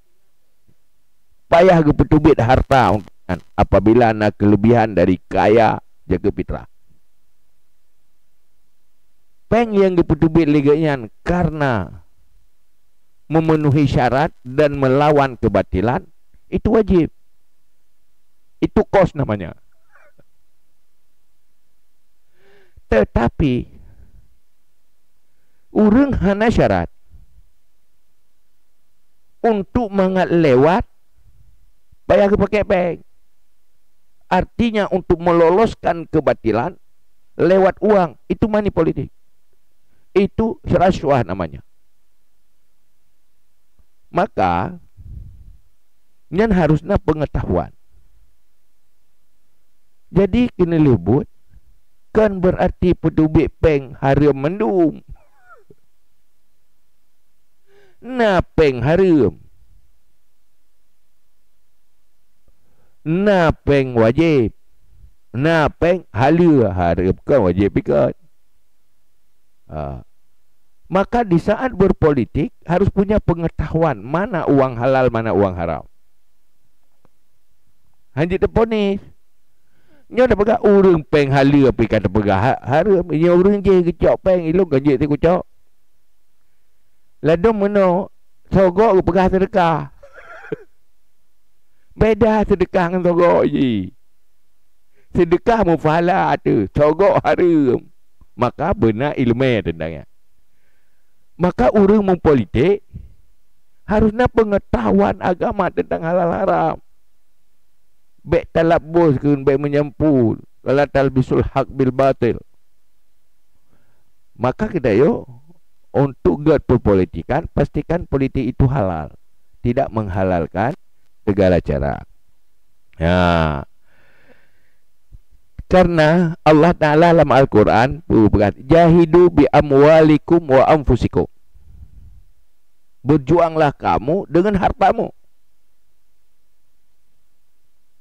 ke petubit harta untuk apabila nak kelebihan dari kaya jaga fitrah. Peng yang dipetubit liganya karena memenuhi syarat dan melawan kebatilan itu wajib. Itu kos namanya. Tetapi urang hana syarat untuk mengat lewat payah ke pakai peng. Artinya untuk meloloskan kebatilan lewat uang, itu money politik. Itu rasuah namanya. Maka nyan harusnya pengetahuan. Jadi kena lebut kan berarti pedubik peng haram mendung. Nah peng haram. Na peng wajib, na peng halia harapkan wajib ikat. Maka di saat berpolitik harus punya pengetahuan mana uang halal, mana uang haram. Hanjit teponis, nya ada pegah urang peng halia pi kata pegah haram. Nya urang je kecok peng ilung ganjit ti kecok. Ladom meno sogok pegah sedekah. Beda sedekah dengan sogok je. Sedekah mufalah tu, sogok haram. Maka benar ilmu tentangnya. Maka orang mempolitik harusnya pengetahuan agama tentang halal haram. Baik talabus ke baik menyampul, wala talbisul haq bil batil. Maka kita yo untuk gad perpolitikan pastikan politik itu halal, tidak menghalalkan segala cara. Ya. Karena Allah Ta'ala dalam Al-Quran berkata, jahidu bi amwalikum wa anfusikum. Berjuanglah kamu dengan hartamu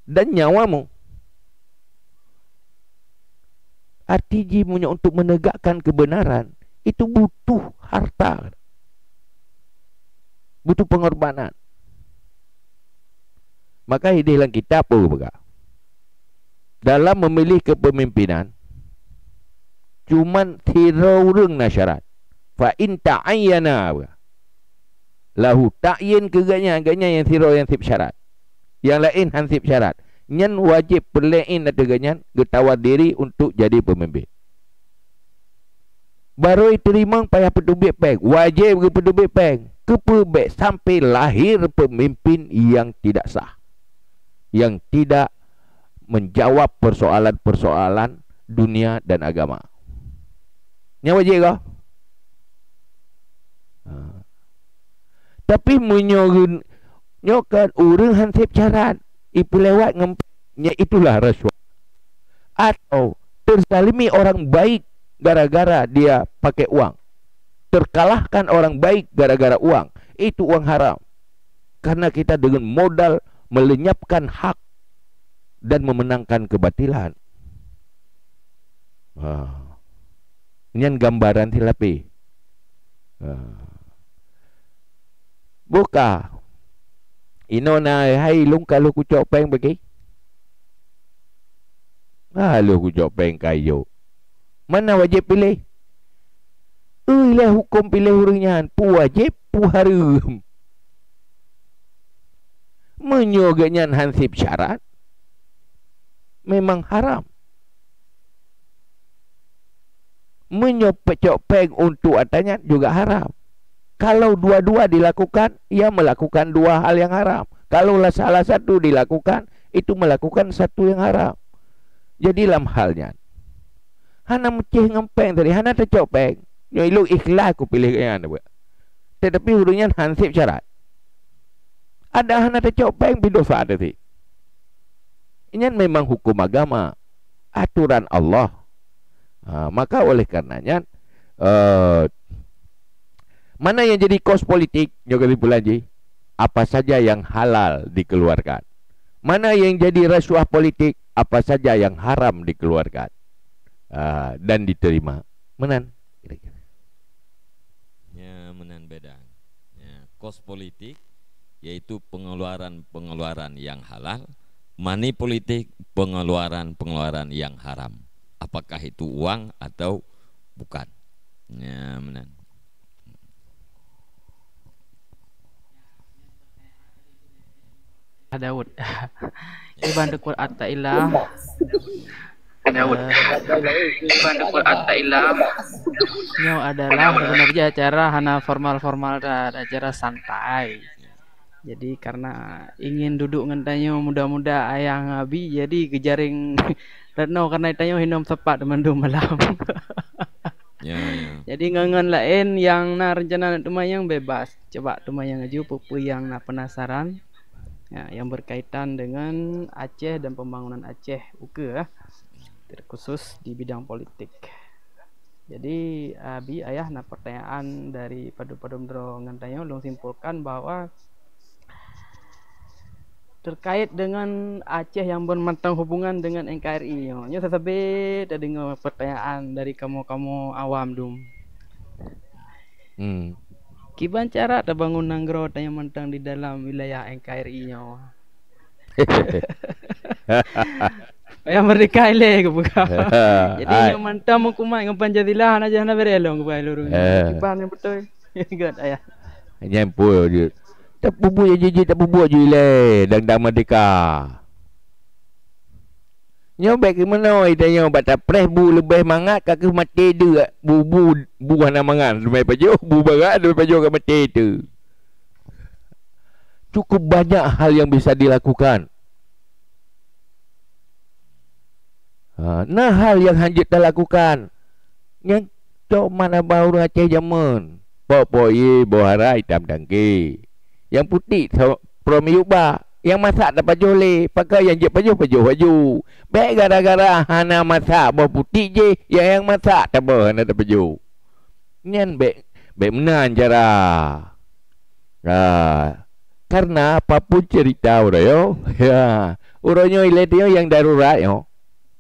dan nyawamu. Artinya untuk menegakkan kebenaran itu butuh harta, butuh pengorbanan. Maka di dalam kitab apa? Dalam memilih kepemimpinan cuman tiga orang na syarat. Fa in ta'ayyana lahu ta'yin keganya yang tiga yang sip syarat. Yang lain hansip syarat. Nyan wajib perlain adegannya getawar diri untuk jadi pemimpin. Baru terima payah pedubik peng. Wajib ke pedubik peng. Kepebek sampai lahir pemimpin yang tidak sah, yang tidak menjawab persoalan-persoalan dunia dan agama. Nya wajib kah? Tapi menyokan orang hansip syarat ipu lewat ngempnya, itulah rasuah. Atau tersalimi orang baik gara-gara dia pakai uang, terkalahkan orang baik gara-gara uang, itu uang haram. Karena kita dengan modal melenyapkan hak dan memenangkan kebatilan. Ini gambaran tilapi. Buka ino na hai lung kalau kucok peng bagi. Lu kucok peng kayu. Mana wajib pilih? Lah hukum pilih orangnya pu wajib pu haram. Menyoganya hansip syarat. memang haram. Menyopeng untuk adanya juga haram. Kalau dua-dua dilakukan, ia melakukan dua hal yang haram. Kalau salah satu dilakukan, itu melakukan satu yang haram. Jadi dalam halnya, hana mecih ngempeng tadi, hana tercopeng. Lu ikhlas aku pilih yang ada. Tetapi hurufnya hansip syarat. Ada hana tercopeng bidosa tadi. Ini memang hukum agama, aturan Allah. Maka oleh karenanya, mana yang jadi kos politik juga dipulaji, apa saja yang halal dikeluarkan. Mana yang jadi rasuah politik, apa saja yang haram dikeluarkan dan diterima. Menan kira-kira. Ya, menan beda. Ya, kos politik yaitu pengeluaran yang halal, money politik pengeluaran yang haram. Apakah itu uang atau bukan? Ya, menan. Daud. Iban dekul atta ilah. Daud. Iban dekul atta ilah. Nyo adalah sebenarnya acara hana formal-formal dan acara santai. Jadi karena ingin duduk ngentanyo muda-muda ayah ngabi, jadi kejaring Retno karena itanyo hinom sepat mendung malam. Ya. Jadi ngangan lain yang na rencana tumayang bebas. Coba tumayang aju pupu yang na penasaran. Ya, yang berkaitan dengan Aceh dan pembangunan Aceh UKE terkhusus di bidang politik. Jadi abi ayah na pertanyaan dari padu-padu ngantanya ulung simpulkan bahwa terkait dengan Aceh yang bermantang hubungan dengan NKRI. Nya sesabe ada dengar pertanyaan dari kamu awam dum. Kiban cara terbangun nanggro yang mentang di dalam wilayah NKRI-nya. Yang merdeka ile ke buka. Jadi yang mentang mau kumai dengan Pancasila aja hana berelong ke bailurung. Kiban yang betul. God ayah. Nyempul dia. Tak bubu je tak bubu je ile dang merdeka. Nyobek ke mana idanya bata pres bu lebih mangat kaki mati tu bubu buah nak mangan lebih pajo bu barat lebih pajo ke mati tu. Cukup banyak hal yang bisa dilakukan. Nah hal yang hanjit dilakukan. Yang cok mana baru Aceh zaman. Pokok bohara hitam dangki. Yang putih promiyuba. Yang masak tak baju le, pakai yang je baju. Baik gara-gara hana masak bau putih je, yang masak tak apa hana tak baju. Nyan baik menan cara. Karena apapun cerita orang yo, ya, orangnya iletio yang darurat yo.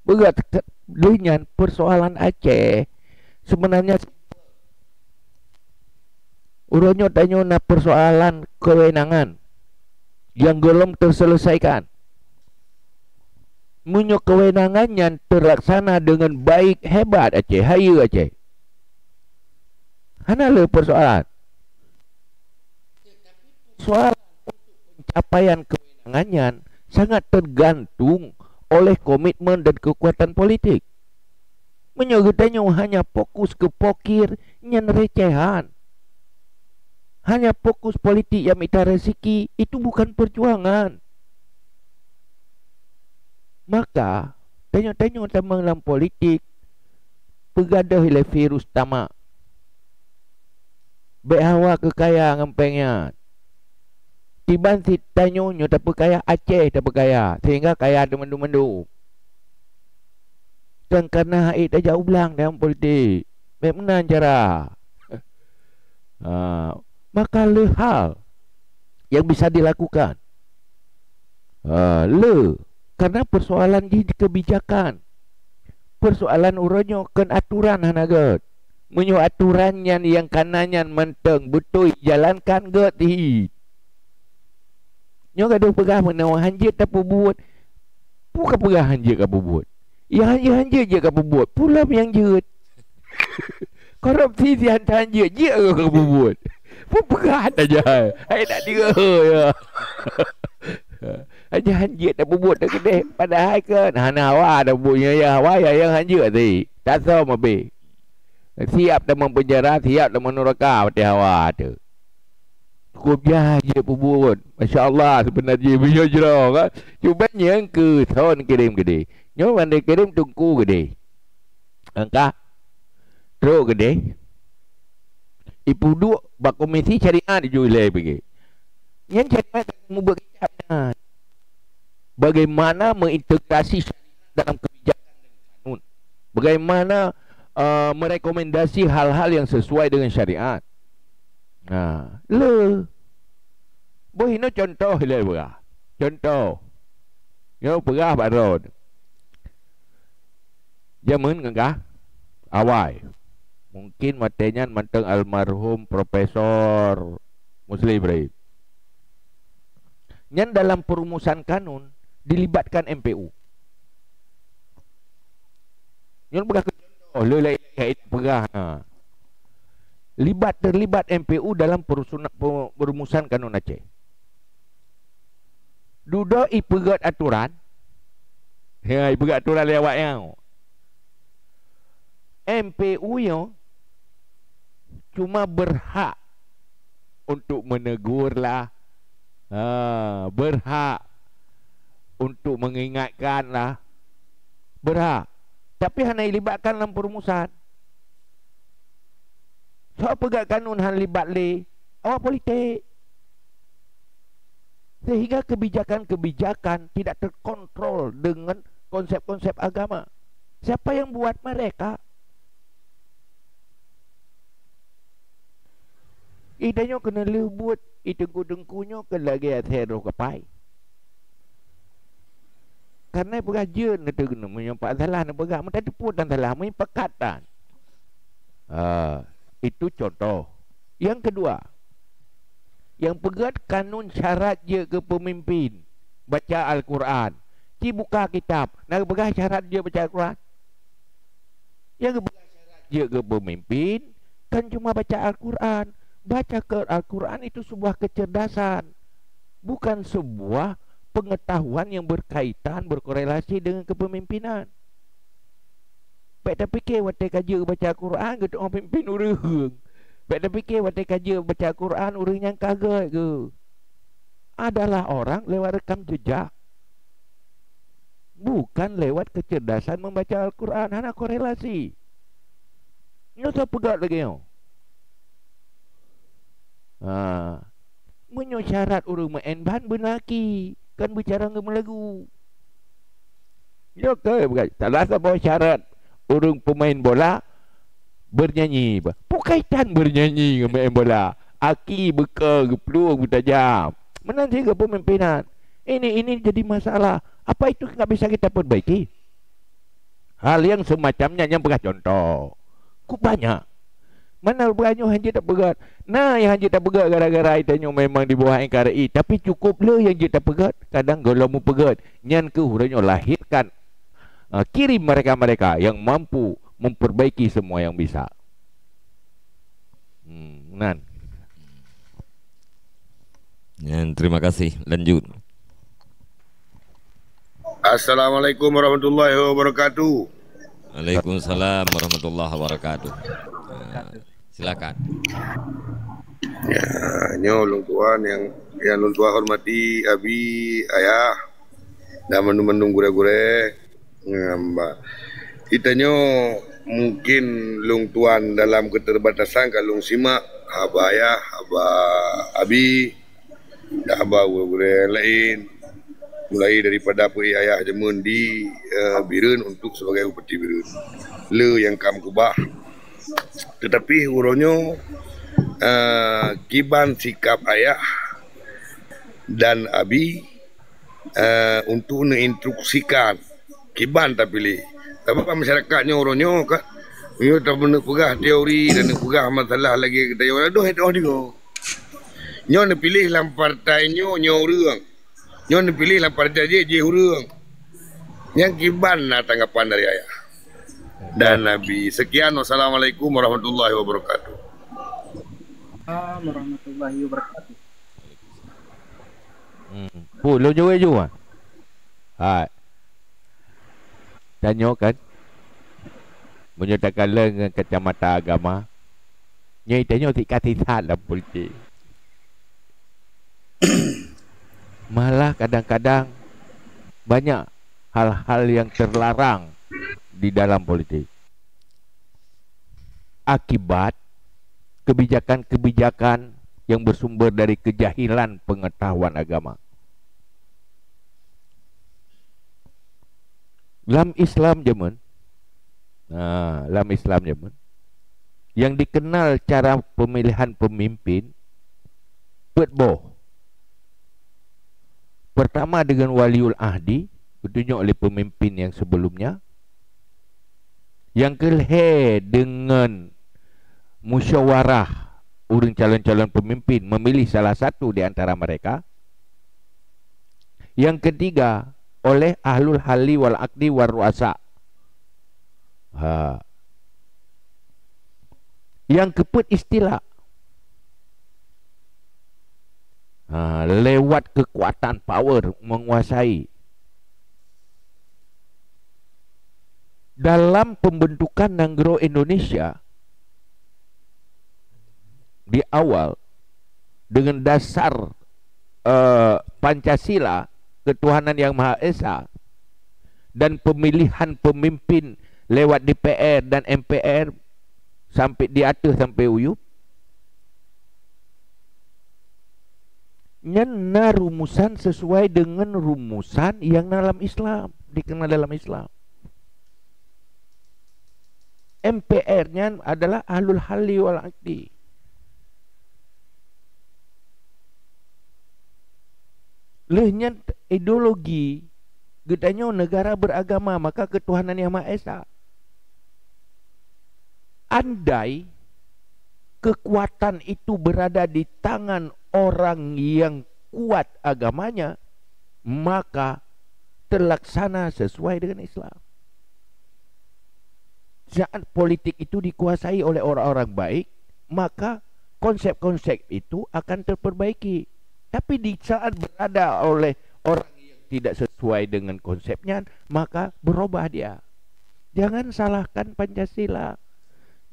Berat dengan persoalan Aceh. Sebenarnya orangnya tanya na persoalan kewenangan yang belum terselesaikan. Munyo kewenangan yang terlaksana dengan baik, hebat Aceh, hayu Aceh. Hana le persoalan. Soal pencapaian kewenangannya sangat tergantung oleh komitmen dan kekuatan politik. Munyo katanya hanya fokus ke pokir nyan recehan. Hanya fokus politik yang minta rezeki, itu bukan perjuangan. Maka tengok-tengok teman dalam politik pegadah oleh virus tamak. Baik hawa kekaya ngempengnya. Tiban si tanyonyo tak kaya Aceh tak kaya, sehingga kaya teman-teman. Dan karena haid dah jauh belang dalam politik. Bagaimana cara? Maka le hal yang bisa dilakukan karena persoalan di kebijakan, persoalan uronyo kan aturan hanagat menyo aturannya yang kanannya menteng betul jalankan get hi nyo gaduh pegah menawa hanjit tak buat bukan pegah hanjit ka buat ya hanjit je ka buat pulam yang jeut korupsi si hanjit je ka buat pegat aja. Hai tak dia ya. Aja hanjit tak buat tak kedai padahal ke hana hawa dah punya ya hawa ya yang hanjit tadi. Tak tahu mabe. Siap dah mempenjara, siap dah meneraka pati hawa tu. Cukup je pun. Masya-Allah sebenarnya punya jero kan. Cuba yang ke tahun kirim gede. Nyo pandai kirim tungku gede. Angka teruk gede. Ibu duk bak komisi syariah di Julai pergi. Yang syariah mau berkecap bagaimana mengintegrasi syariah dalam kebijakan dan kanun. Bagaimana merekomendasi hal-hal yang sesuai dengan syariat. Nah, boleh no contoh le berah. Contoh. Yo berah baron. Zaman ngah awal. Mungkin matanya manteng almarhum Profesor Muslim Ibrahim. Yang dalam perumusan kanun dilibatkan MPU. Yang berah contoh le berah. Terlibat MPU dalam perumusan kanun Aceh. Duduk ipegat aturan. Ya, ipegat aturan lewat yang. MPU yang cuma berhak untuk menegurlah. Berhak untuk mengingatkanlah. Berhak. Tapi hanya dilibatkan dalam perumusan. So pegat kanun han libat le awak politik. Sehingga kebijakan-kebijakan tidak terkontrol dengan konsep-konsep agama. Siapa yang buat mereka? Idanya kena lebut, itengku-tengkunya ke lagi athero kapai. Karena pengajian itu kena menyampak salah nak pegang, mentah tepuk dan salah menyepakatan. Itu contoh. Yang kedua, yang pegat kanun syarat je ke pemimpin baca Al-Quran. Ci buka kitab, nak pegang syarat je baca Al-Quran. Yang pegang syarat je ke pemimpin kan cuma baca Al-Quran. Baca ke Al-Quran itu sebuah kecerdasan, bukan sebuah pengetahuan yang berkaitan berkorelasi dengan kepemimpinan. Baik tak fikir watai kaji baca Al-Quran ke orang pimpin urang. Baik tak fikir watai kaji baca Al-Quran urang yang kaget ke. Adalah orang lewat rekam jejak. Bukan lewat kecerdasan membaca Al-Quran. Hanya korelasi. Ini tak pegat lagi yo. Menyo syarat urang main bahan benaki. Kan bicara dengan lagu. Ya ke bukan. Tak rasa bawa syarat orang pemain bola bernyanyi. Pukaitan bernyanyi dengan main bola. Aki bekal ke peluang bertajam. Menanti ke pemimpinan. Ini jadi masalah. Apa itu tak bisa kita perbaiki? Hal yang semacamnya yang pernah contoh. Kok banyak. Mana banyak hanji tak pegat. Nah yang hanji tak pegat gara-gara itanya memang di bawah NKRI. Tapi cukup le yang hanji tak pegat. Kadang kalau mu pegat. Nyan ke huranya lahirkan. Kirim mereka-mereka yang mampu memperbaiki semua yang bisa. Nan. Terima kasih. Lanjut. Assalamualaikum warahmatullahi wabarakatuh. Waalaikumsalam warahmatullahi wabarakatuh. Silakan. Ya, nyo long tuan yang long tua hormati abi ayah dan mendung gure-gure ngamba. Kita nyo mungkin long tuan dalam keterbatasan kalau simak aba ayah, aba abi dan aba gure-gure lain. Mulai daripada apa ayah jemun di Birun untuk sebagai upeti Birun. Le yang kam kubah. Tetapi uronyo kiban sikap ayah dan abi untuk menginstruksikan kiban tak pilih. Tapi masyarakatnya uronyo kan, yo tak benar pegah teori dan pegah masalah lagi kita yo aduh dia. Nyo nak pilih dalam partai nyo urang. Nyo nak pilih dalam partai je urang. Yang kiban na tanggapan dari ayah dan Nabi. Sekian, wassalamualaikum warahmatullahi wabarakatuh. Warahmatullahi wabarakatuh. Lo juga. Ha. Tanya kan, menyatakan dengan kacamata agama. Nyai tanya tiga dalam politik. Malah kadang-kadang banyak hal-hal yang terlarang di dalam politik. Akibat kebijakan-kebijakan yang bersumber dari kejahilan pengetahuan agama. Dalam Islam zaman, dalam Islam zaman, yang dikenal cara pemilihan pemimpin berboh. Pertama dengan waliul ahdi, ditunjuk oleh pemimpin yang sebelumnya. Yang kedua dengan musyawarah urang calon-calon pemimpin memilih salah satu di antara mereka. Yang ketiga oleh ahlul halli wal aqdi war ruasa. Yang keempat istilah. Lewat kekuatan power menguasai. Dalam pembentukan Nanggro Indonesia di awal dengan dasar Pancasila, ketuhanan yang Maha Esa, dan pemilihan pemimpin lewat DPR dan MPR sampai di atas sampai uyup, nyana rumusan sesuai dengan rumusan yang dalam Islam, dikenal dalam Islam. MPR-nya adalah ahlul halli wal aqdi. Lehnya ideologi gedanya negara beragama, maka ketuhanan yang Maha Esa. Andai kekuatan itu berada di tangan orang yang kuat agamanya, maka terlaksana sesuai dengan Islam. Saat politik itu dikuasai oleh orang-orang baik, maka konsep-konsep itu akan terperbaiki. Tapi di saat berada oleh orang yang tidak sesuai dengan konsepnya, maka berubah dia. Jangan salahkan Pancasila,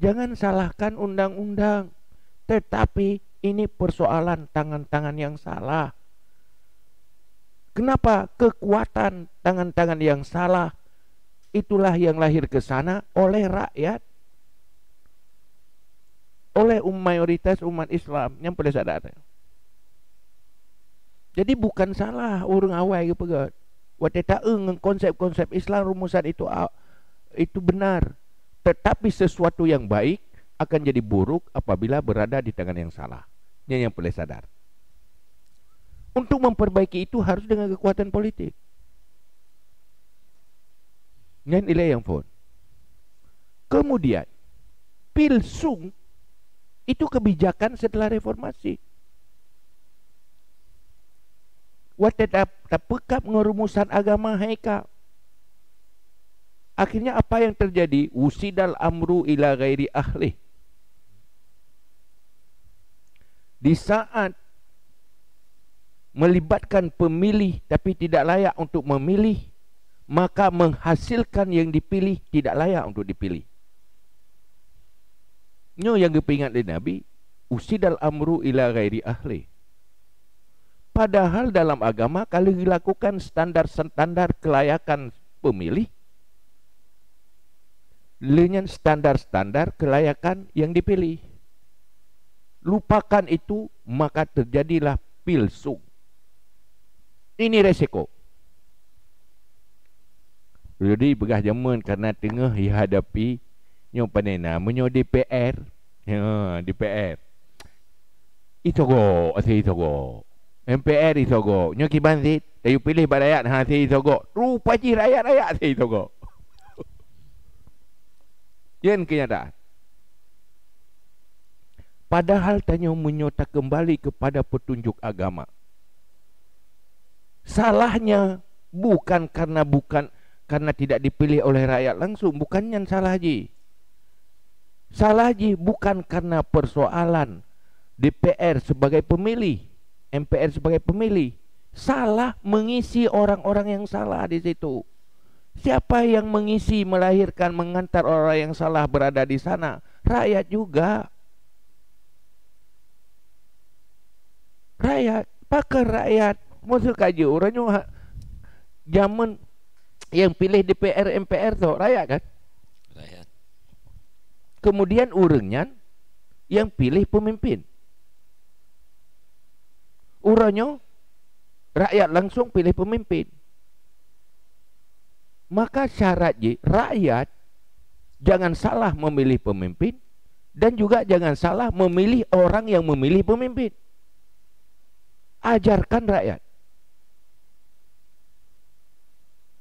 jangan salahkan undang-undang, tetapi ini persoalan tangan-tangan yang salah. Kenapa? Kekuatan tangan-tangan yang salah itulah yang lahir ke sana oleh rakyat, oleh mayoritas umat Islam yang pada sadar. Jadi bukan salah orang awal ke pegat. Waktu tahu konsep-konsep Islam rumusan itu benar, tetapi sesuatu yang baik akan jadi buruk apabila berada di tangan yang salah. Ini yang perlu sadar. Untuk memperbaiki itu harus dengan kekuatan politik. Yang nilai yang pun. Kemudian Pilsung itu kebijakan setelah reformasi. Waktu terpekap ngerumusan agama haika. Akhirnya apa yang terjadi? Wusidal amru ila ghairi ahli. Di saat melibatkan pemilih tapi tidak layak untuk memilih, maka menghasilkan yang dipilih tidak layak untuk dipilih. Ini yang dipingat oleh Nabi, usidal amru ila ghairi ahli. Padahal dalam agama kalau dilakukan standar-standar kelayakan pemilih, dengan standar-standar kelayakan yang dipilih, lupakan itu, maka terjadilah pilsung. Ini resiko. Jadi begah zaman karena tengah dihadapi nyo panena menyo DPR. DPR. Itogo, itogo. MPR itogo. Nyo kibansit, ayo pilih rakyat itogo. Rupa ji rakyat itogo. Yang kenyataan. Padahal tanya menyota kembali kepada petunjuk agama. Salahnya bukan karena tidak dipilih oleh rakyat langsung, bukan yang salah ji. Salah ji bukan karena persoalan DPR sebagai pemilih, MPR sebagai pemilih. Salah mengisi orang-orang yang salah di situ. Siapa yang mengisi, melahirkan, mengantar orang yang salah berada di sana? Rakyat juga. Rakyat, pakar rakyat. Maksud kaji orangnya zaman yang pilih DPR MPR tuh rakyat kan? Rakyat. Kemudian orangnya yang pilih pemimpin. Orangnya rakyat langsung pilih pemimpin. Maka syaratnya rakyat jangan salah memilih pemimpin dan juga jangan salah memilih orang yang memilih pemimpin. Ajarkan rakyat.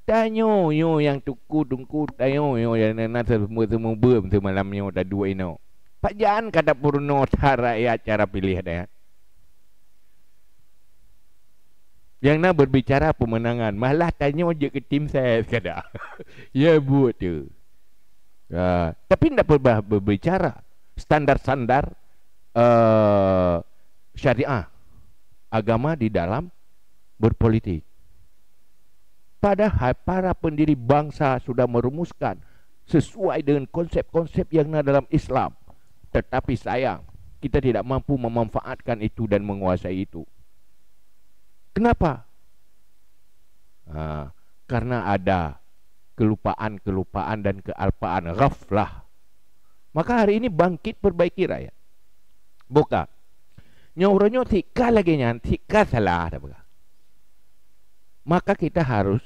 Tanyo yo yang tuku tungku tanyo yo yang nasa semua bem semalamnya dah dua ino. Pak jangan kata purno rakyat cara pilih ada. Yang nak berbicara pemenangan, malah tanya je ke tim saya sekadar. Ya buat tu. Tapi tidak berbicara standar-standar syariah agama di dalam berpolitik. Padahal para pendiri bangsa sudah merumuskan sesuai dengan konsep-konsep yang ada dalam Islam. Tetapi sayang, kita tidak mampu memanfaatkan itu dan menguasai itu. Kenapa? Karena ada kelupaan-kelupaan dan kealpaan, ghaflah. Maka hari ini bangkit perbaiki rakyat. Buka. Nyoronyo tika lagi nyan, tika salah. Maka kita harus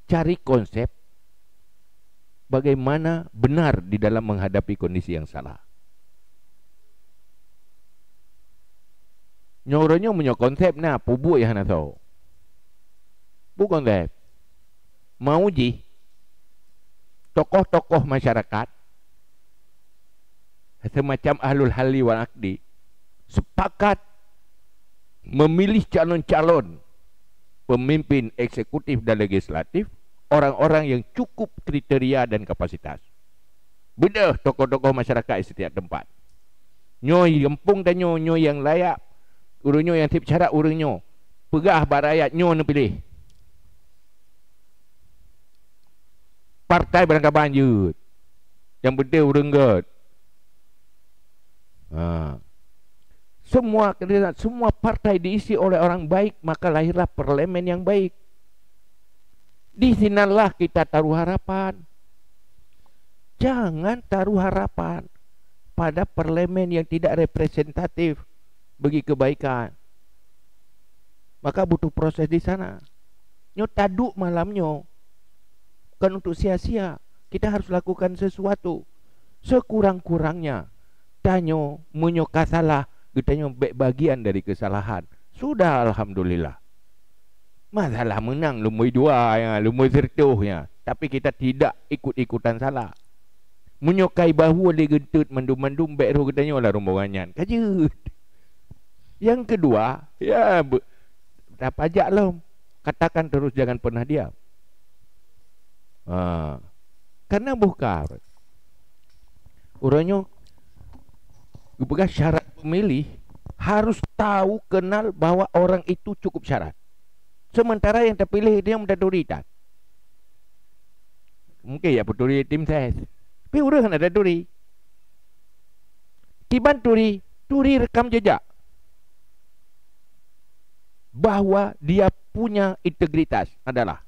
cari konsep bagaimana benar di dalam menghadapi kondisi yang salah. Nyoronyo punya konsep na pubu ya na tahu. Bu konsep. Mau ji tokoh-tokoh masyarakat semacam ahlul halli wal aqdi sepakat memilih calon-calon pemimpin eksekutif dan legislatif, orang-orang yang cukup kriteria dan kapasitas. Bedah tokoh-tokoh masyarakat di setiap tempat. Nyoy gempung dan nyoy yang layak. Urunyo yang tip syarat urunyo. Pegah barayat nyo nak pilih. Partai berangkat banjut. Yang penting urenggot. Semua partai diisi oleh orang baik, maka lahirlah parlemen yang baik. Di sinalah kita taruh harapan. Jangan taruh harapan pada parlemen yang tidak representatif bagi kebaikan. Maka butuh proses di sana. Nyo taduk malamnya. Bukan untuk sia-sia. Kita harus lakukan sesuatu. Sekurang-kurangnya tanyo menyoka salah, kita bagian dari kesalahan. Sudah alhamdulillah. Masalah menang lumui dua ya, lumui sertuh ya. Tapi kita tidak ikut-ikutan salah. Menyokai bahu oleh gentut mandum-mandum baik roh katanya lah rombongannya. Kajut. Yang kedua, ya dah pajak lah. Katakan terus, jangan pernah diam. Karena bukan orangnya bekas syarat pemilih harus tahu, kenal bahwa orang itu cukup syarat. Sementara yang terpilih dia mendaduritan. Mungkin ya peturi tim saya. Tapi orang ada duri. Tiban turi rekam jejak bahwa dia punya integritas adalah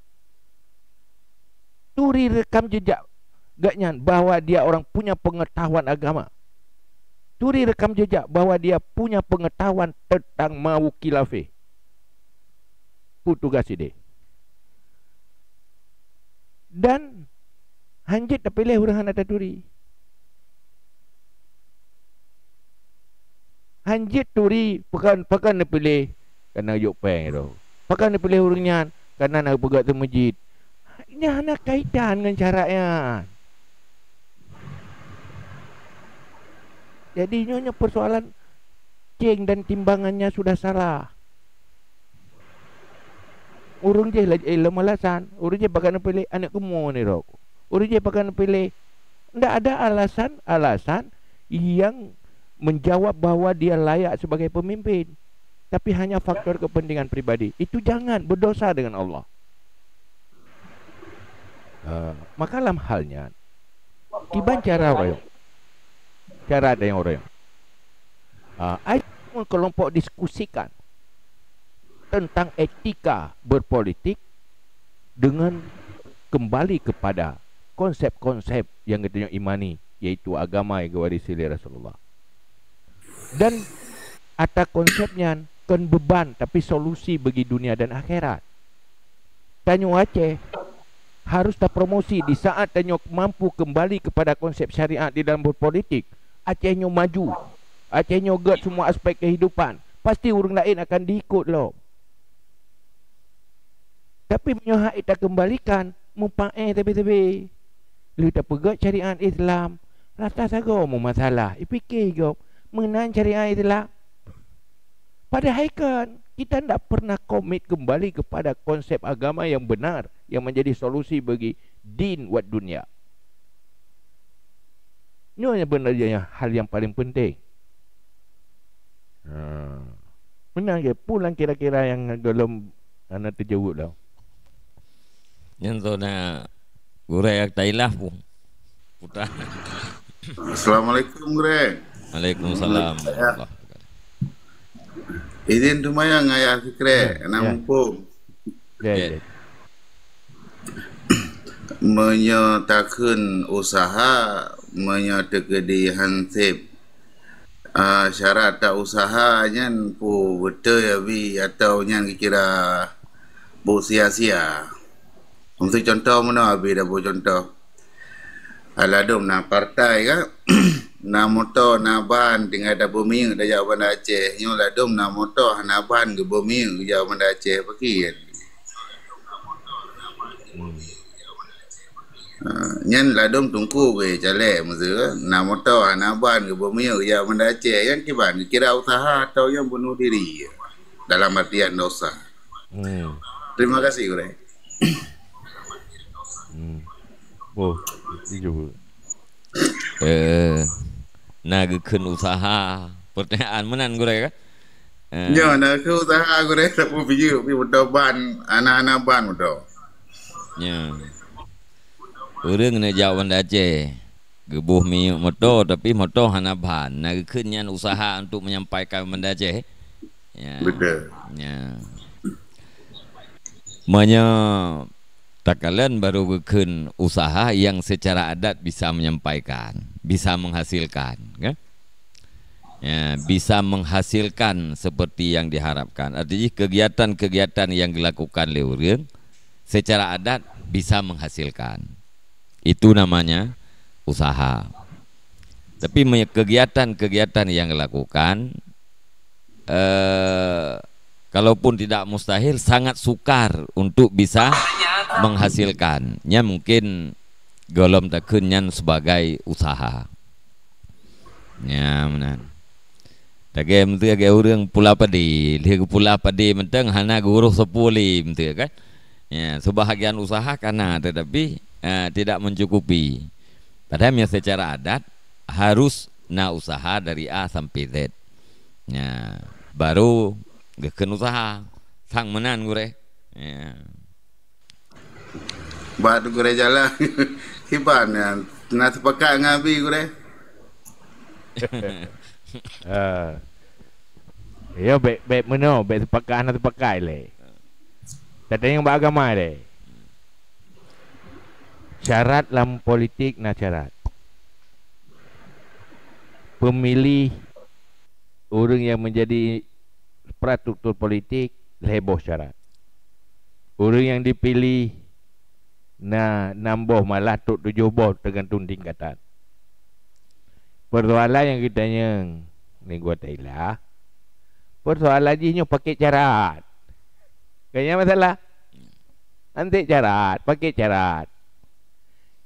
turi rekam jejak gaknya bahwa dia orang punya pengetahuan agama. Turi rekam jejak bahwa dia punya pengetahuan tentang mau khilafah. Tugas ini. Dan hanjit terpilih orang ada turi. Hanjit turi pekan terpilih karena yuk peng itu. Pekan terpilih orangnya karena nak pegat ke masjid. Ini ada kaitan dengan caranya. Jadi nyonya persoalan ceng dan timbangannya sudah salah. Urung je lemalasan. Urung je pakai pilih anak kemu ni rok. Urung je pakai pilih. Tidak ada alasan yang menjawab bahwa dia layak sebagai pemimpin. tapi hanya faktor kepentingan pribadi, itu jangan, berdosa dengan Allah. Maka dalam halnya tiban cara orang, cara ada yang orang, kelompok diskusikan tentang etika berpolitik dengan kembali kepada konsep-konsep yang katanya imani, yaitu agama yang diwarisi oleh Rasulullah. Dan ada konsepnya kan beban tapi solusi bagi dunia dan akhirat. Tanyo Aceh harus terpromosi di saat Tanyo mampu kembali kepada konsep syariat di dalam berpolitik. Acehnya maju, Acehnya get semua aspek kehidupan, pasti orang lain akan diikut loh. Tapi menyohak kita kembalikan mumpae tepi-tepi. Lu tak pegat syariat Islam, rata sago mu masalah. Ipikir kau mengenai syariat Islam. Padahal kan kita tidak pernah komit kembali kepada konsep agama yang benar, yang menjadi solusi bagi din wat dunia. Ini sebenarnya hal yang paling penting. Menang ke pulang kira-kira yang belum anak terjawab dah. Yang tu na gurai tailah pun. Putra. Assalamualaikum Gure. Waalaikumsalam. Izin tumayang ayah fikre nampung. Menyatakan usaha menyatakan hansip syarat tak usahanya pu betul ya bi atau yang kira bu sia-sia. Untuk contoh mana abi dah bu contoh. Aladum na partai ka na motor na ban tinggal ada bumi dah jauh Banda Aceh. Nyo ladum na motor na ban ke bumi jauh Banda Aceh pakai. Nyan ladum tungku ke calek masa na motor na ban ke bumi jauh Banda Aceh yang kiban kira usaha atau yang bunuh diri dalam artian dosa. Terima kasih Gure. Oh, itu. Nagakeun usaha. Pertanyaan menan Gure kan? Ya, nak ke usaha Gure tak pu pikir pi motor ban anak-anak ban motor. Ya. Urang na jauh Banda Aceh. Gebuh mi motor tapi motor hana ban. Nagakeun nyan usaha untuk menyampaikan Banda Aceh. Ya. Betul. Ya. Tak kalian baru bikin usaha yang secara adat bisa menyampaikan, bisa menghasilkan, kan? Ya, bisa menghasilkan seperti yang diharapkan. Artinya kegiatan-kegiatan yang dilakukan oleh orang secara adat bisa menghasilkan. Itu namanya usaha. Tapi kegiatan-kegiatan yang dilakukan kalaupun tidak mustahil, sangat sukar untuk bisa menghasilkannya, mungkin golom takunyan sebagai usaha. Ya menan. Tage mentu age urang pula padi, dia pula padi menteng hana guru 10 mentu kan. Ya, sebahagian usaha kana tetapi tidak mencukupi. Padahal secara adat harus na usaha dari A sampai Z. Ya, baru gekeun usaha sang menan Gure. Ya. Batu Gure jalan. Kipan ya. Nak sepakat ngabi Gure. Ya baik mana baik sepakat nak sepakat le. Tadi yang beragama le. Syarat dalam politik nak syarat. Pemilih orang yang menjadi struktur politik leboh syarat. Orang yang dipilih nambah malah tuk 7 boh tergantung tingkatan. Persoalan yang kita yang ni gua tailah. Persoalan jinyo pakai syarat. Kayaknya masalah. Nanti syarat, pakai syarat.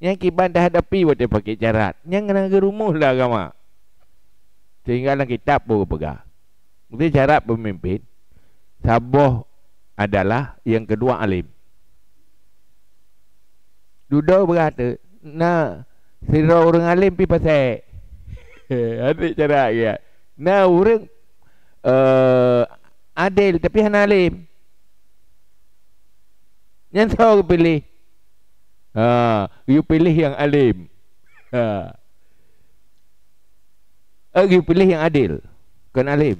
Yang kiban dah hadapi buat dia pakai syarat. Yang kena gerumus lah agama. Sehingga dalam kitab pun pegang. Mesti syarat pemimpin. Saboh adalah yang kedua alim. Duda berkata, nah, sira orang alim pi pasal. Adik cara dia. Nah, orang adil tapi hana alim. Yang tahu pilih. You pilih yang alim. You pilih yang adil, bukan alim.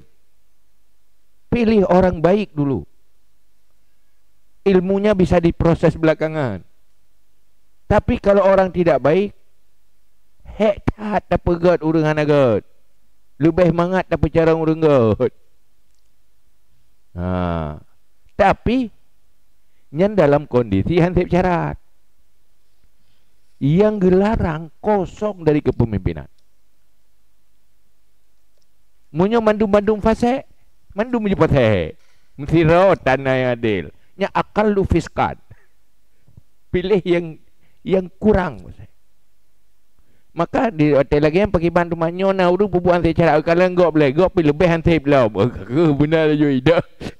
Pilih orang baik dulu. Ilmunya bisa diproses belakangan. Tapi kalau orang tidak baik, tak pegat urang hana god. Lebih mangat tak cara urang god. Tapi yang dalam kondisi hansip syarat yang gelarang kosong dari kepemimpinan. Munyo mandum-mandum fasik, mandum je fasik. Mesti tanah yang adil. Nya akal lu fiskan. Pilih yang kurang. Maka di hotel lagi yang pakai bantu manyo na urung bubuan secara kalau enggak boleh, enggak pilih lebih hansip lah. Benar je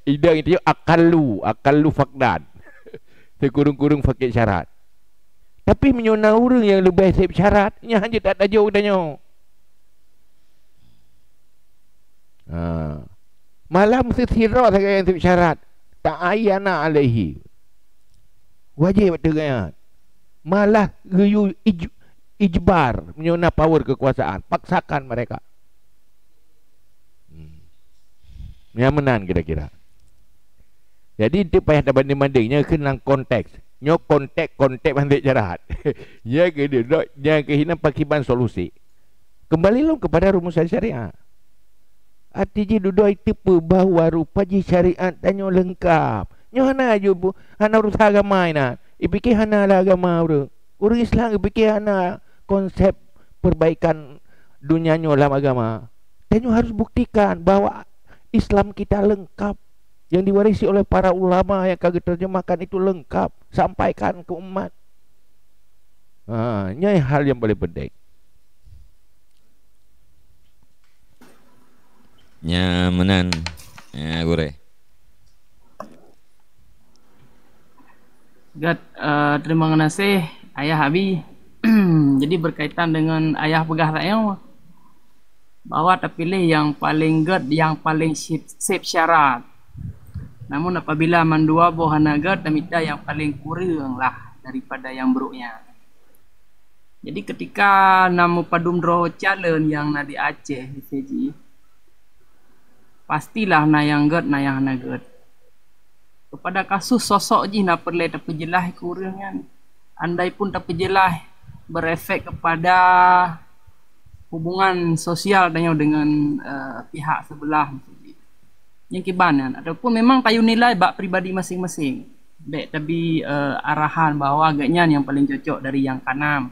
ida itu akal lu fakdan. Sekurung-kurung fakir syarat. Tapi menyona urang yang lebih hansip syarat, nya hanya tak tajuk danyo. Malah mesti sirah saya yang syarat tak ayana alaihi wajib dengan malah geyu ijbar menyona power kekuasaan paksakan mereka yang menang kira-kira. Jadi itu payah tak banding-bandingnya kena konteks nyo konteks banding syarat ya ke dia yang kehinan pakiban solusi kembali lo kepada rumusan syariah. Artinya duduk itu bahawa rupa ji syariat tanyo lengkap. Nyo hana je bu, hana urus agama ina. Ipikir hana lah agama urang. Urang Islam ipikir hana konsep perbaikan dunia nyo dalam agama. Tanyo harus buktikan bahawa Islam kita lengkap. Yang diwarisi oleh para ulama yang kagak terjemahkan itu lengkap. Sampaikan ke umat. Ini hal yang paling penting. Nyamanan ya gore. Terima kasih Ayah Abi. Jadi berkaitan dengan ayah pegah saya bahwa terpilih yang paling yang paling sip syarat. Namun apabila mandua bohana tamita yang paling kurang lah daripada yang buruknya. Jadi ketika namu padum draw challenge yang nadi Aceh di Fiji, pastilah nayang naget. Kepada kasus sosok ji na perle terpejelah kurangan. Andai pun terpejelah berefek kepada hubungan sosial dengan pihak sebelah. Yang kibanan ataupun memang kayu nilai bak pribadi masing-masing. Baik tapi arahan bahwa agaknya yang paling cocok dari yang kanan.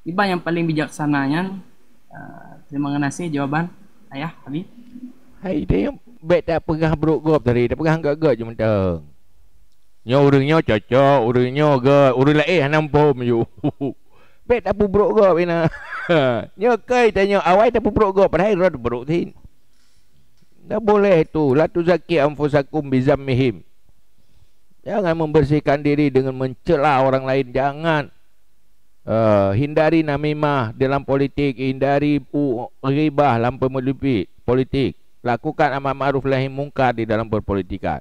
Tiba yang paling bijaksananya. Terima kasih jawaban Ayah Habib. Hai dia baik tak pegah buruk gop tadi, tak pegah enggak je mentang. Nyo urangnya cocok, urangnya gop, urang lain hanam pom you. Baik tak buruk gop ina. Nyo kai tanya awai tak buruk gop, padahal rod buruk tin. Tak boleh tu, la tuzaki anfusakum bizammihim. Jangan membersihkan diri dengan mencela orang lain, jangan. Hindari namimah dalam politik, hindari ghibah dalam politik. Lakukan amar ma'ruf nahi mungkar di dalam berpolitikan.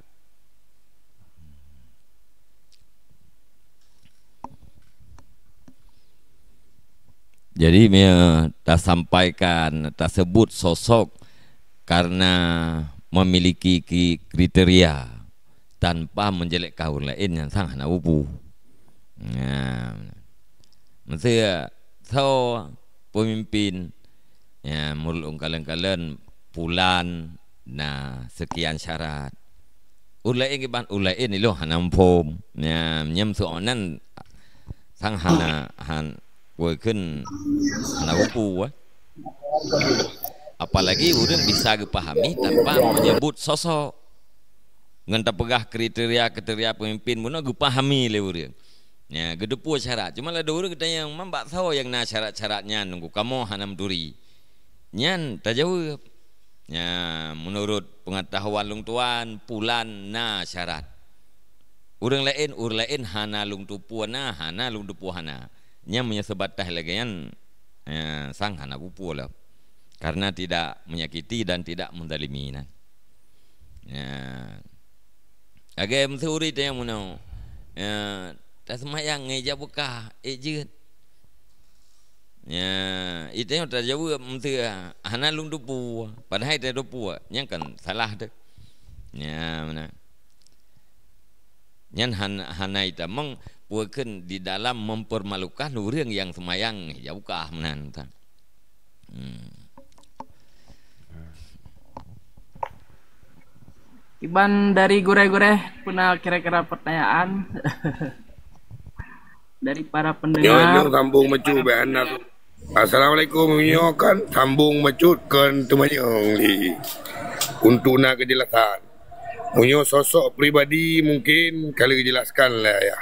Jadi tak sampaikan, tak sebut sosok karena memiliki kriteria tanpa menjelek kaum lain yang sangat upu. Mesti tahu pemimpin ya mul ungkalan-kalan pulan sekian syarat. Ulain kiban ulain ilo hanam pom nyam soanan sang hanaขึ้นupu apalagi orang bisa dipahami tanpa menyebut sosok ngenta pegah kriteria pemimpin mun dipahami le urang ya gedepu syarat cuma ada orang kita yang mambak tahu yang syarat-syaratnya nunggu kamu hanam duri nyan tak jawab ya menurut pengetahuan lung tuan pulan syarat urang lain hana lung tupu hana lung tupu hana nya menyebat tah lagian sang hana upu lah karena tidak menyakiti dan tidak mendalimi Ya. Agak mesuri tu yang mana. Ya, tak semayang ngeja buka, ejut. Ya, itu yang tak jauh mesti hana lung dupu. Padahal itu dupu, yang kan salah tu. Ya, mana. Yang hana itu meng bukan di dalam mempermalukan orang yang semayang jauh kah menan. Iban dari gure-gure punya kira-kira pertanyaan dari para pendengar. Nyo sambung mecu beana tu. Assalamualaikum nyo kan sambung mecut kan temanyo li. Untuk nak kejelasan. Nyo sosok pribadi mungkin kali jelaskan lah ya.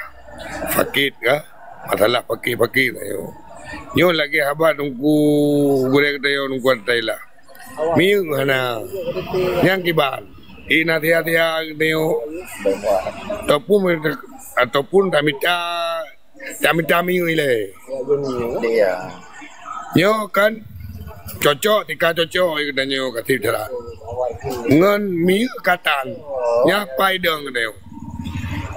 Fakir kah? Masalah fakir-fakir yo. Nyo lagi habat nunggu gure kata yo nunggu Thailand. Miu hana. Yang kiban. Ina dia neo ataupun tamita miu ile. Nyo kan cocok tika cocok kata nyo kasih terang. Ngan miu katan. Nya pai deng neo.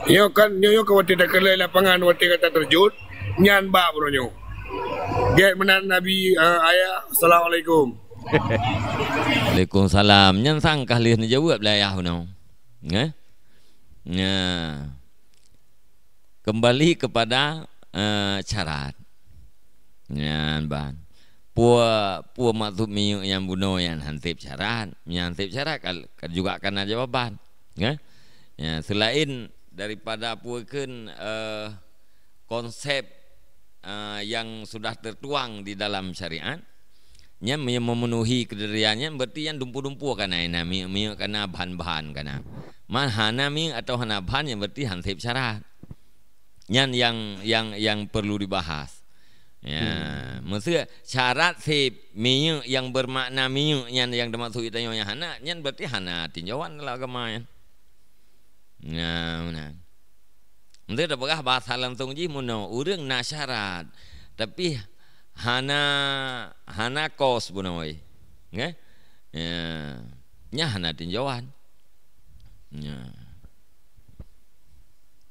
Nyo kan nyo kawati dak kelai lapangan wati kata terjun nyan ba bro nyo. Get menan Nabi ayah assalamualaikum. Waalaikumsalam. Nyan sangkah lih jawab lah ya no. Nggih. Ya. Kembali kepada syarat. Nyan ban. Pua maksud miu yang bunuh yang hansip syarat. Yang hansip syarat juga kena jawaban. Nggih. Ya, selain daripada puakeun konsep yang sudah tertuang di dalam syariat, nya memenuhi kriterianya berarti yang dumpu-dumpu kana mi kana bahan-bahan kana. Man hana mi atau hana bahan yang berarti hansip syarat. Yang perlu dibahas. Ya, maksudnya syarat sip mi yang bermakna mi yang dimaksud itu yang hana, yang berarti hana tinjauan dalam agama ya. Ya, benar. Nanti dah bahasa langsung ji muno urang na syarat. Tapi hana kos bunoi, nggih? Ya, nya hana tinjauan. Ya.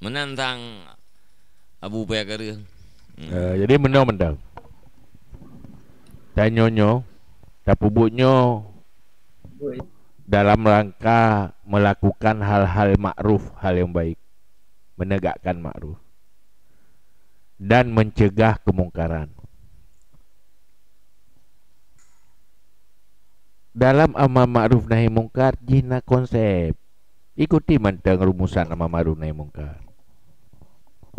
Menantang Abu Bakar. Jadi menang. Tanyonyo, tapubutnyo dalam rangka melakukan hal-hal makruf, hal yang baik, menegakkan makruf dan mencegah kemungkaran. Dalam amar ma'ruf nahi mungkar jina konsep. Ikuti mantang rumusan amar ma'ruf nahi mungkar.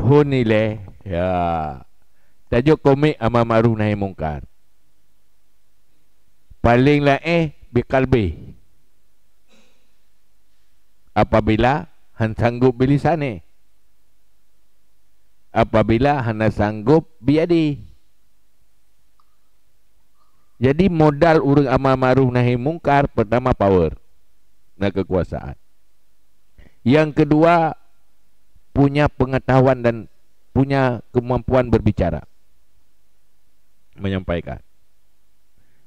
Punile ya. Tajuk komik amar ma'ruf nahi mungkar. Paling bikalbi. Apabila han sanggup bilisane. Apabila hana sanggup biadi. Jadi modal urang amal ma'ruf nahi mungkar pertama power dan kekuasaan. Yang kedua punya pengetahuan dan punya kemampuan berbicara, menyampaikan.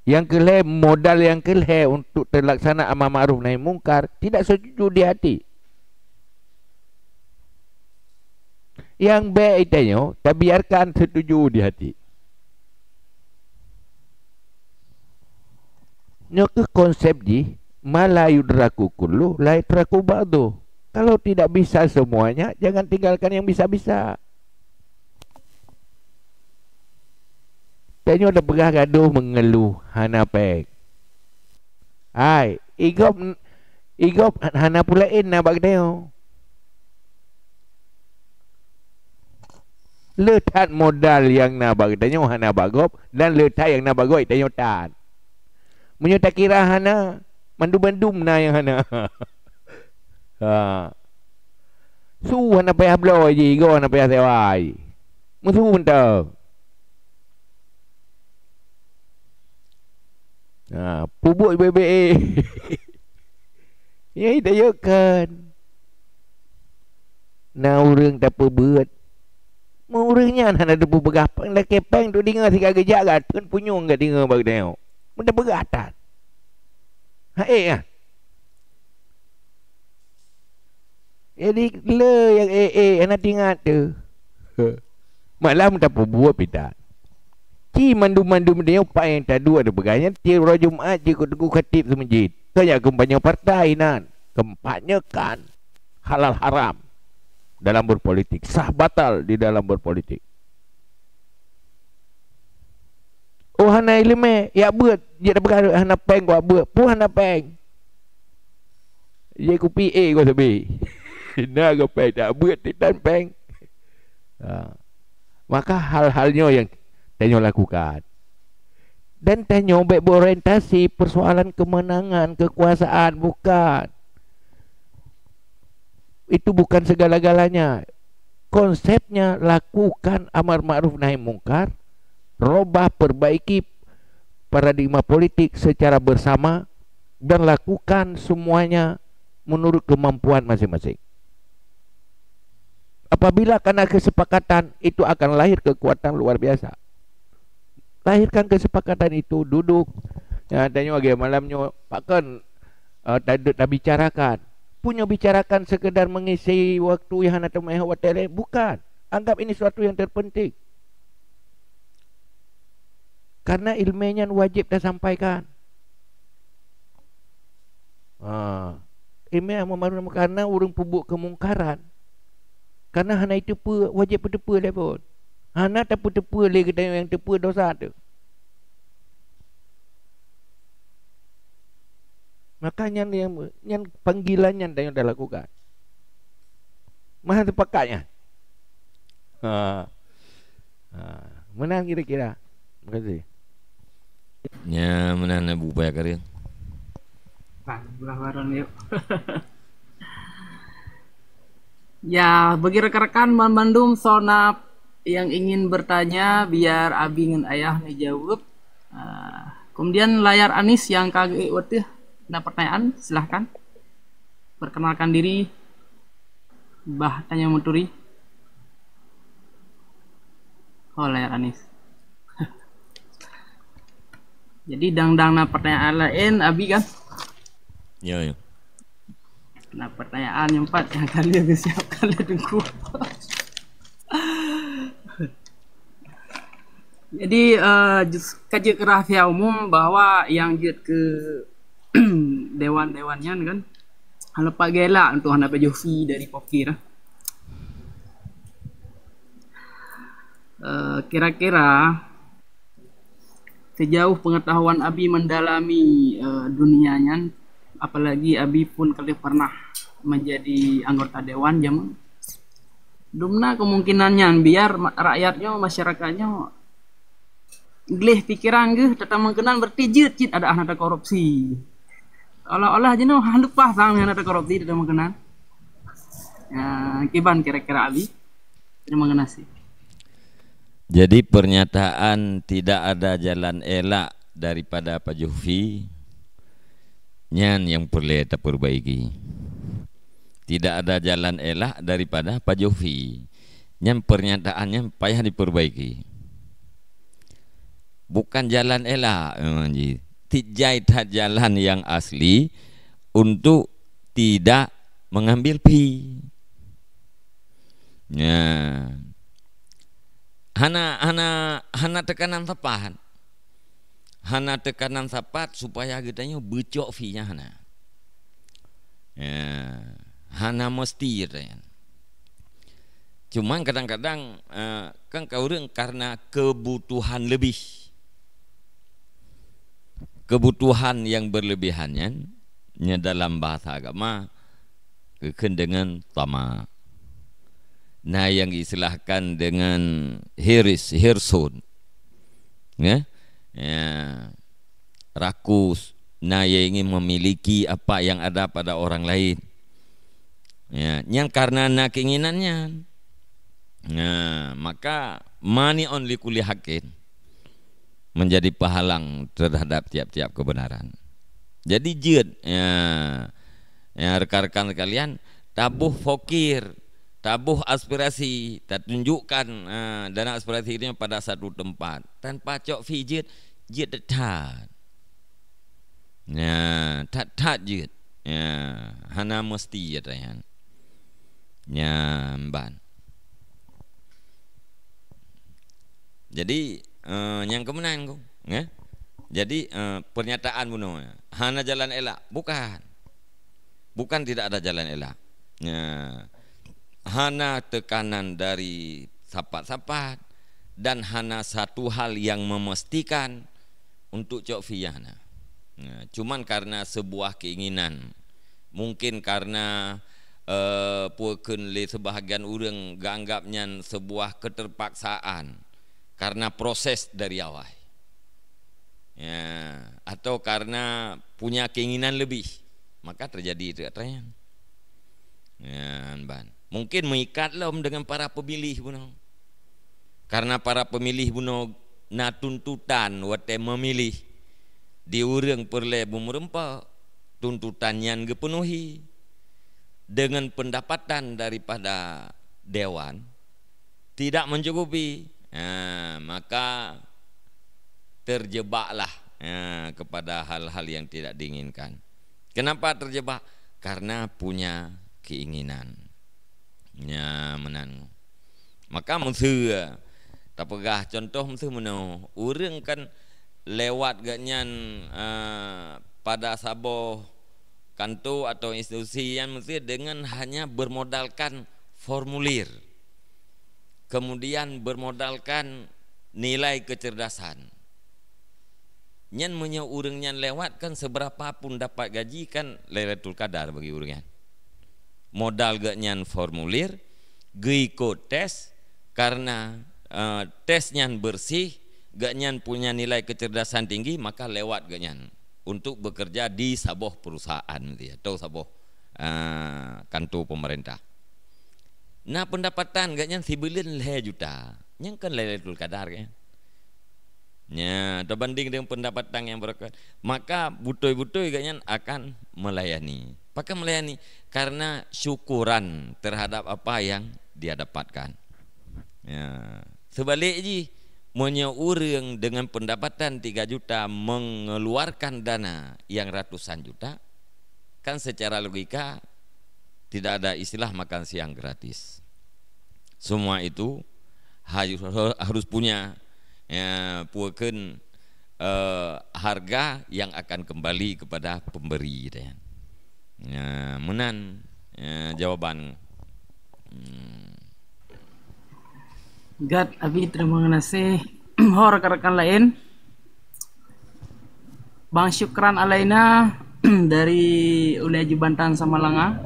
Yang kelima modal yang kelima untuk terlaksana amal ma'ruf nahi mungkar tidak setuju di hati. Yang baik itanya tak biarkan setuju di hati. Nyok konsep di malayudraku kullu la yudraku ba'du. Kalau tidak bisa semuanya, jangan tinggalkan yang bisa-bisa. Tanya ada pegah gaduh mengeluh hana pek. Hai, igop hana pulain na bag teo. Letak modal yang na bag tanya hana bagop dan letak yang na bagoi tanya tan. Munyo tak kira hana mandum-mandum na yang hana. Ha. Su hana payah blow je go hana payah sewai. Musu mentang. Ha, pubuk bebe. Ya ida kan. Na urang tak perbuat. Mau urangnya hana debu begapang dah kepeng tu dengar tiga gejak gat pun punyung gat dengar bag tengok. Mudah beratan. Ha kan. Jadi le yang anak ingat tu. Malam tak apa buat pita. Ci mandu-mandu dia pak yang tak dua ada beganya ti hari Jumaat je ku tunggu khatib di masjid. Kayak kempanya partai nan. Kempatnya kan halal haram dalam berpolitik, sah batal di dalam berpolitik. Oh hana ilme ya buat dia dah berkata hana peng gua buat pu hana peng. Ye ku PA gua sabi. Nah gua peng tak buat titan peng. Maka hal-halnya yang Tanyo lakukan. Dan Tanyo baik berorientasi persoalan kemenangan, kekuasaan, bukan. Itu bukan segala-galanya. Konsepnya lakukan amar ma'ruf nahi mungkar, robah perbaiki paradigma politik secara bersama dan lakukan semuanya menurut kemampuan masing-masing. Apabila karena kesepakatan itu akan lahir kekuatan luar biasa. Lahirkan kesepakatan itu, duduk. Ya, tanya lagi malamnya Pak Kan tak bicarakan. Punya bicarakan sekedar mengisi waktu yang nak temui hotel, bukan. Anggap ini suatu yang terpenting. Karena ilmunya wajib dah sampaikan. Ilmu yang memaruh karena urung pubuk kemungkaran. Karena hana itu wajib berdepa dia pun. Hana tak berdepa lagi yang tepa dosa tu. Makanya yang panggilannya yang dah lakukan. Maha sepakatnya. Menang kira-kira. Terima kasih. Ya, menang Abu Bakar ya. Belah barang yuk. Ya, bagi rekan-rekan Bandung Sonap yang ingin bertanya biar Abi dengan Ayah menjawab. Kemudian layar Anis yang kagak waktu ada pertanyaan, silahkan perkenalkan diri. Bah tanya muturi. Oh layar Anis. Jadi dang-dang na pertanyaan lain Abi kan? Ya. Nah pertanyaan yang 4 yang kalian siapkan tunggu. Jadi kajian ke rahasia umum bahwa yang jut ke dewan-dewannya kan hal Pak Gela untuk Hana Jofi dari Pokir. Kira-kira sejauh pengetahuan Abi mendalami dunianya, apalagi Abi pun kali pernah menjadi anggota dewan jam dumna kemungkinannya biar rakyatnya masyarakatnya gleh pikiran ge tetap mengenal berarti jit ada anak korupsi. Olah-olah jenuh lupa sang yang ada korupsi tetap mengenal. Ya, kiban kira-kira Abi. Terima kasih. Jadi pernyataan tidak ada jalan elak daripada Pak Jofi nyan yang perlu kita perbaiki. Tidak ada jalan elak daripada Pak Jofi nyan pernyataannya payah diperbaiki. Bukan jalan elak, tijai jalan yang asli untuk tidak mengambil pi. Ya. Hana tekanan sapat. Hana tekanan sapat supaya kitanya becok fi-nya hana. Ya. Hana mesti ya. Cuman kadang-kadang kan kaurang karena kebutuhan lebih. Kebutuhan yang berlebihannya dalam bahasa agama dengan tama. Nah yang diistilahkan dengan hirsun, ya, rakus. Nah yang ingin memiliki apa yang ada pada orang lain, ya, yang karena keinginannya. Nah maka mani only kuli hakin menjadi penghalang terhadap tiap-tiap kebenaran. Jadi jid ya rekan-rekan sekalian, tabuh fakir, tabuh aspirasi, tak tunjukkan dana aspirasi ini pada satu tempat tanpa cok fijit jid tat. Ya, tat jid. Ya, hana mesti ya tayan. Nyamban. Jadi yang kemenangan kok, ya. Jadi pernyataan bunuh, hana jalan elak, bukan tidak ada jalan elak. Ya. Hana tekanan dari sapat-sapat dan hana satu hal yang memastikan untuk cok fiyana. Ya. Cuman karena sebuah keinginan, mungkin karena puakeun le sebahagian orang ganggapnya sebuah keterpaksaan karena proses dari awal. Ya, atau karena punya keinginan lebih, maka terjadi itu katanya. Ya, ban. Mungkin mengikatlah dengan para pemilih buno. Karena para pemilih buno na tuntutan wate memilih di urang perle bumurempa tuntutan yang dipenuhi dengan pendapatan daripada dewan tidak mencukupi. Ya, maka terjebaklah kepada hal-hal yang tidak diinginkan. Kenapa terjebak? Karena punya keinginan. Ya menan. Maka mesti tak pegah contoh mesti meno. Urang kan lewat ganyan pada saboh kantor atau institusi yang mesti dengan hanya bermodalkan formulir. Kemudian bermodalkan nilai kecerdasan. Nyan punya urang nyan lewat kan seberapa pun dapat gaji kan Lailatul Qadar bagi urang. Modal gak nyan formulir, ikut tes karena tes nyan bersih, gak nyan punya nilai kecerdasan tinggi maka lewat gak nyan untuk bekerja di saboh perusahaan dia atau saboh kantor pemerintah. Nah pendapatan gak nyan sibilin juta, nyan kan Lailatul Qadar kan. Ya, terbanding dengan pendapatan yang berkat, maka butoy-butoy kayaknya akan melayani. Pakai melayani karena syukuran terhadap apa yang dia dapatkan. Ya, sebaliknya punya urang dengan pendapatan 3 juta mengeluarkan dana yang ratusan juta, kan secara logika tidak ada istilah makan siang gratis. Semua itu harus punya puakeun harga yang akan kembali kepada pemberi. Ya, menan jawaban. Gad, abi terima kasih. Hor rekan-rekan lain. Bang Syukran alaina dari Ulia Jubantan Samalanga.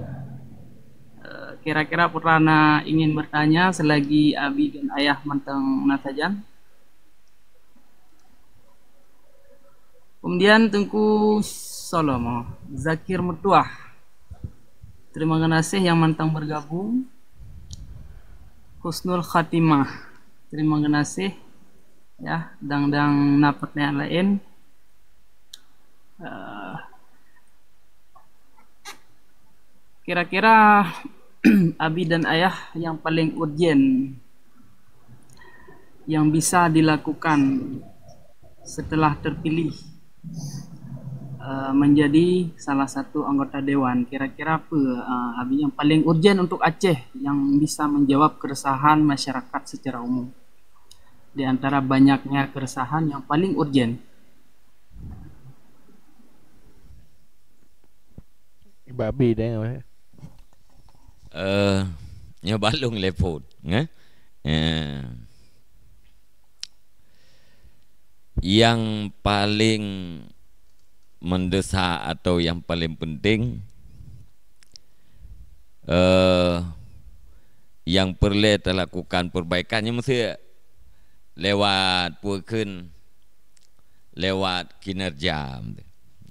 Kira-kira Purana ingin bertanya selagi abi dan ayah manteng nasajan. Kemudian Tengku Solomo, Zakir Mertuah. Terima kasih yang mantang bergabung. Husnul Khatimah. Terima kasih ya, dang napatnya lain. Kira-kira abi dan ayah yang paling urgent yang bisa dilakukan setelah terpilih menjadi salah satu anggota dewan, kira-kira apa abi yang paling urgent untuk Aceh yang bisa menjawab keresahan masyarakat secara umum di antara banyaknya keresahan yang paling urgent? Babi dah. Balung lepot, yang paling mendesak atau yang paling penting yang perlu dilakukan perbaikannya mesti lewat puakeun, lewat kinerja.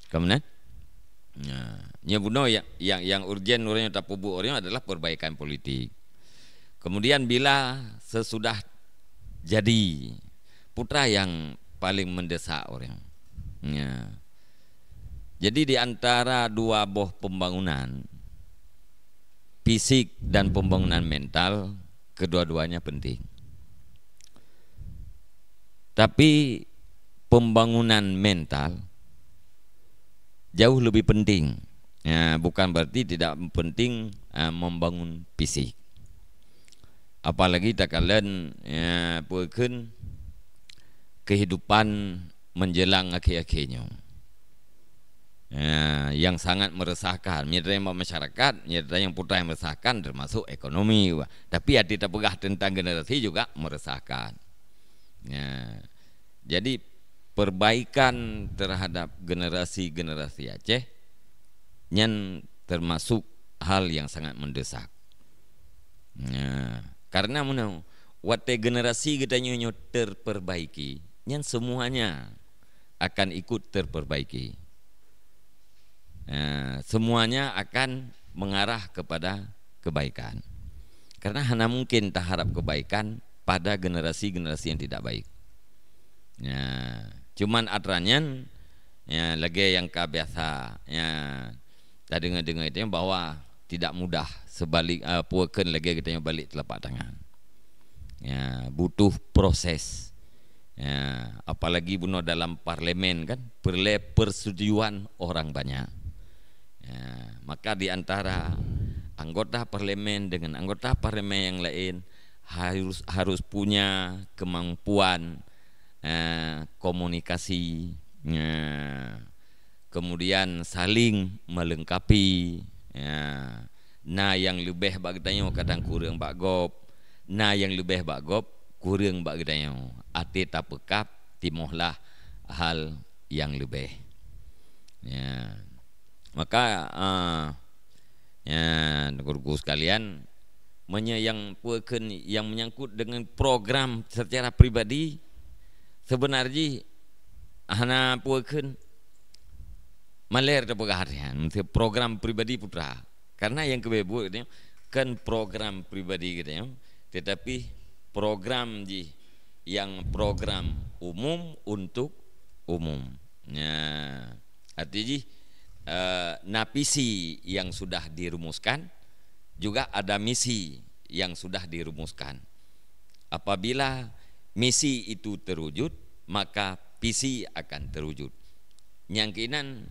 Kemudian buno yang urgen orangnya tak pubu orangnya adalah perbaikan politik. Kemudian bila sesudah jadi putra yang paling mendesak orang. Ya. Jadi di antara dua boh pembangunan, fisik dan pembangunan mental, kedua-duanya penting. Tapi pembangunan mental jauh lebih penting Ya, bukan berarti tidak penting membangun fisik. Apalagi tak kalian ya, peukeun kehidupan menjelang akhir-akhirnya. Ya, yang sangat meresahkan, yang masyarakat, yang putra yang meresahkan termasuk ekonomi. Tapi kita pegah tentang generasi juga meresahkan. Ya, jadi perbaikan terhadap generasi-generasi Aceh yang termasuk hal yang sangat mendesak. Ya, karena menang wate generasi kita nyonya terperbaiki, yang semuanya akan ikut terperbaiki. Ya, semuanya akan mengarah kepada kebaikan. Karena hanya mungkin tak harap kebaikan pada generasi-generasi yang tidak baik. Ya, cuman aturannya ya lagi yang biasa ya. Kita dengar-dengar itu bahwa tidak mudah sebalik puakan lagi kita balik telapak tangan. Ya, butuh proses. Ya, apalagi bunuh dalam parlemen kan perlu persetujuan orang banyak. Ya, maka di antara anggota parlemen dengan anggota parlemen yang lain harus punya kemampuan komunikasi. Ya, kemudian saling melengkapi ya. Nah yang lebih bagdanya kadang kurang bagop, nah yang lebih bagop kurang bagdanya ati tak pekap timohlah hal yang lebih ya. Maka ya guru-guru sekalian yang puaken yang menyangkut dengan program secara pribadi sebenarnya hana puaken maler pegaharian program pribadi putra karena yang kebebu kan program pribadi gitu, tetapi program yang program umum untuk umum ya, artinya napisi yang sudah dirumuskan juga ada misi yang sudah dirumuskan. Apabila misi itu terwujud maka visi akan terwujud. Nyangkinan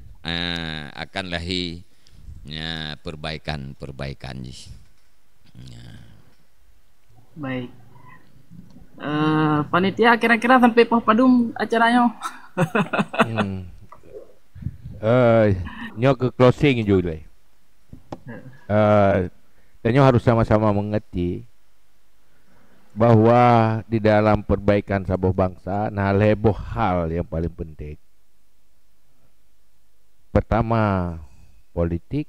akan lahir ya, perbaikan ya. Baik. Panitia kira-kira sampai Poh Padum acaranya. Nyo ke closing juga. Dan nyo harus sama-sama mengerti bahwa di dalam perbaikan sebuah bangsa, nah leboh hal yang paling penting. Pertama politik,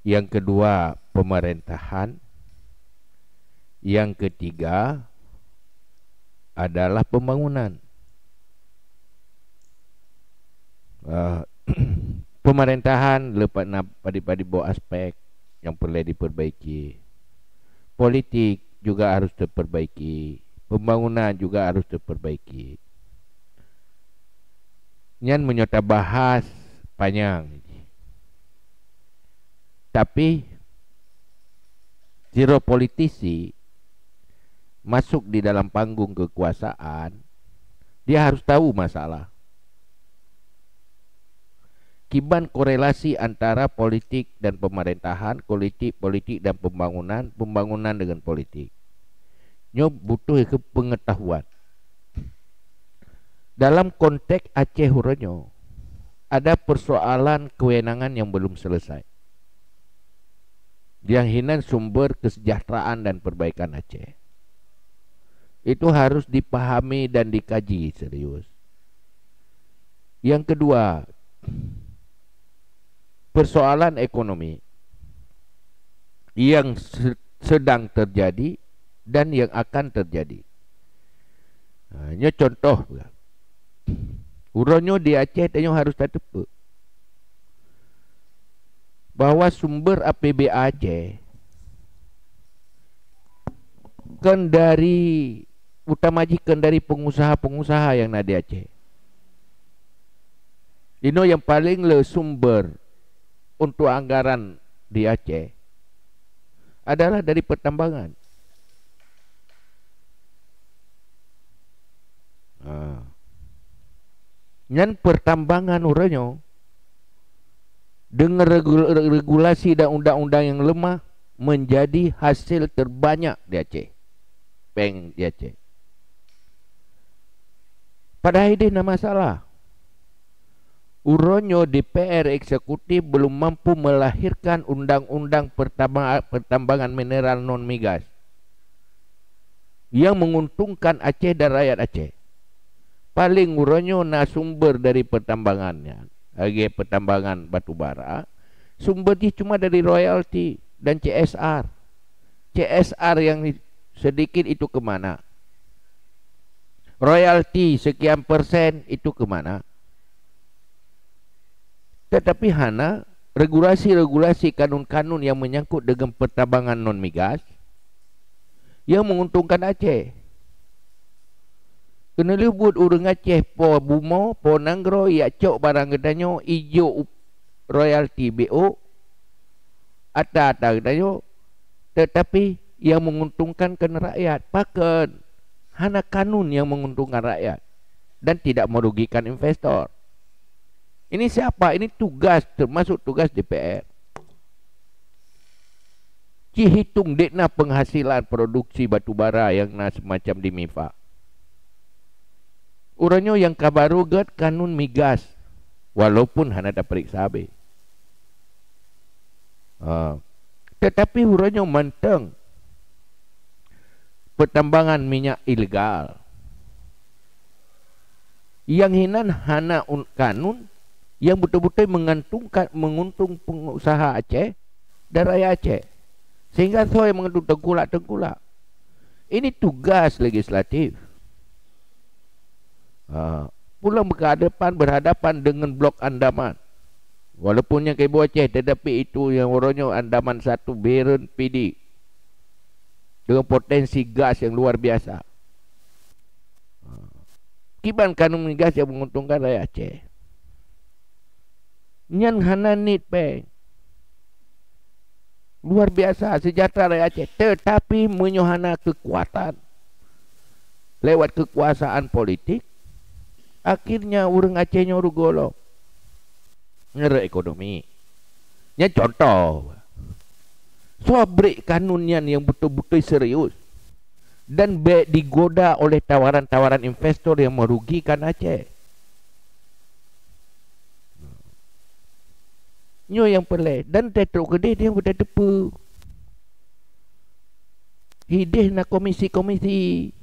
yang kedua pemerintahan, yang ketiga adalah pembangunan. Pemerintahan lepas pada bawa aspek yang perlu diperbaiki. Politik juga harus diperbaiki. Pembangunan juga harus diperbaiki. Nyan menyota bahas panjang. Tapi zero politisi masuk di dalam panggung kekuasaan, dia harus tahu masalah. Kiban korelasi antara politik dan pemerintahan, politik dan pembangunan dengan politik. Nyo butuh pengetahuan. Dalam konteks Aceh Huronyo, ada persoalan kewenangan yang belum selesai. Yang hinan sumber kesejahteraan dan perbaikan Aceh. Itu harus dipahami dan dikaji serius. Yang kedua, persoalan ekonomi yang sedang terjadi dan yang akan terjadi. Ini contoh uronyo di Aceh tenyo harus tatepe bahwa sumber APBN Aceh kan dari utamajikan dari pengusaha-pengusaha yang ada di Aceh. Ini yang paling le sumber untuk anggaran di Aceh adalah dari pertambangan. Nyan pertambangan uranyo dengan regulasi dan undang-undang yang lemah menjadi hasil terbanyak di Aceh. Peng di Aceh. Padahal ini tidak masalah. Uronyo DPR eksekutif belum mampu melahirkan undang-undang pertambangan mineral non-migas yang menguntungkan Aceh dan rakyat Aceh. Paling uronyo na sumber dari pertambangannya, lagi pertambangan batu bara, sumbernya cuma dari royalti dan CSR. CSR yang sedikit itu kemana? Royalti sekian persen itu kemana? Tetapi hana regulasi-regulasi kanun-kanun yang menyangkut dengan pertambangan non-migas yang menguntungkan Aceh. Kena lebut urang Aceh po bumo, po nanggro, ia cok barang gedanyo, ijo royalti BO, ata-ata gedanyo, tetapi yang menguntungkan kena rakyat. Pakan hana kanun yang menguntungkan rakyat dan tidak merugikan investor. Ini siapa? Ini tugas, termasuk tugas DPR. Hitung dekna penghasilan produksi batu bara yang na semacam di MIFA. Uranyo yang kabaru get kanun migas, walaupun hana ada periksa habis. Tetapi uranyo manteng pertambangan minyak ilegal. Yang hinan hana kanun yang betul-betul menguntung pengusaha Aceh dan rakyat Aceh. Sehingga saya mengentuk tengkulak-tengkulak. Ini tugas legislatif. Pulang berhadapan dengan blok Andaman. Walaupun yang Kebo Aceh, tetapi itu yang orangnya Andaman 1 Beren PD. Dengan potensi gas yang luar biasa. Kiban kanun gas yang menguntungkan rakyat Aceh. Nyan hana nit peng. Luar biasa sejahtera rakyat Aceh. Tetapi menyohana kekuatan. Lewat kekuasaan politik. Akhirnya orang Acehnya rugolo. Ngera ekonomi. Nya contoh. Sobrik kanunnya yang betul-betul serius. Dan digoda oleh tawaran-tawaran investor yang merugikan Aceh. Nyo yang pelik. Dan tetruk kedih dia sudah depu. Hidih na komisi-komisi.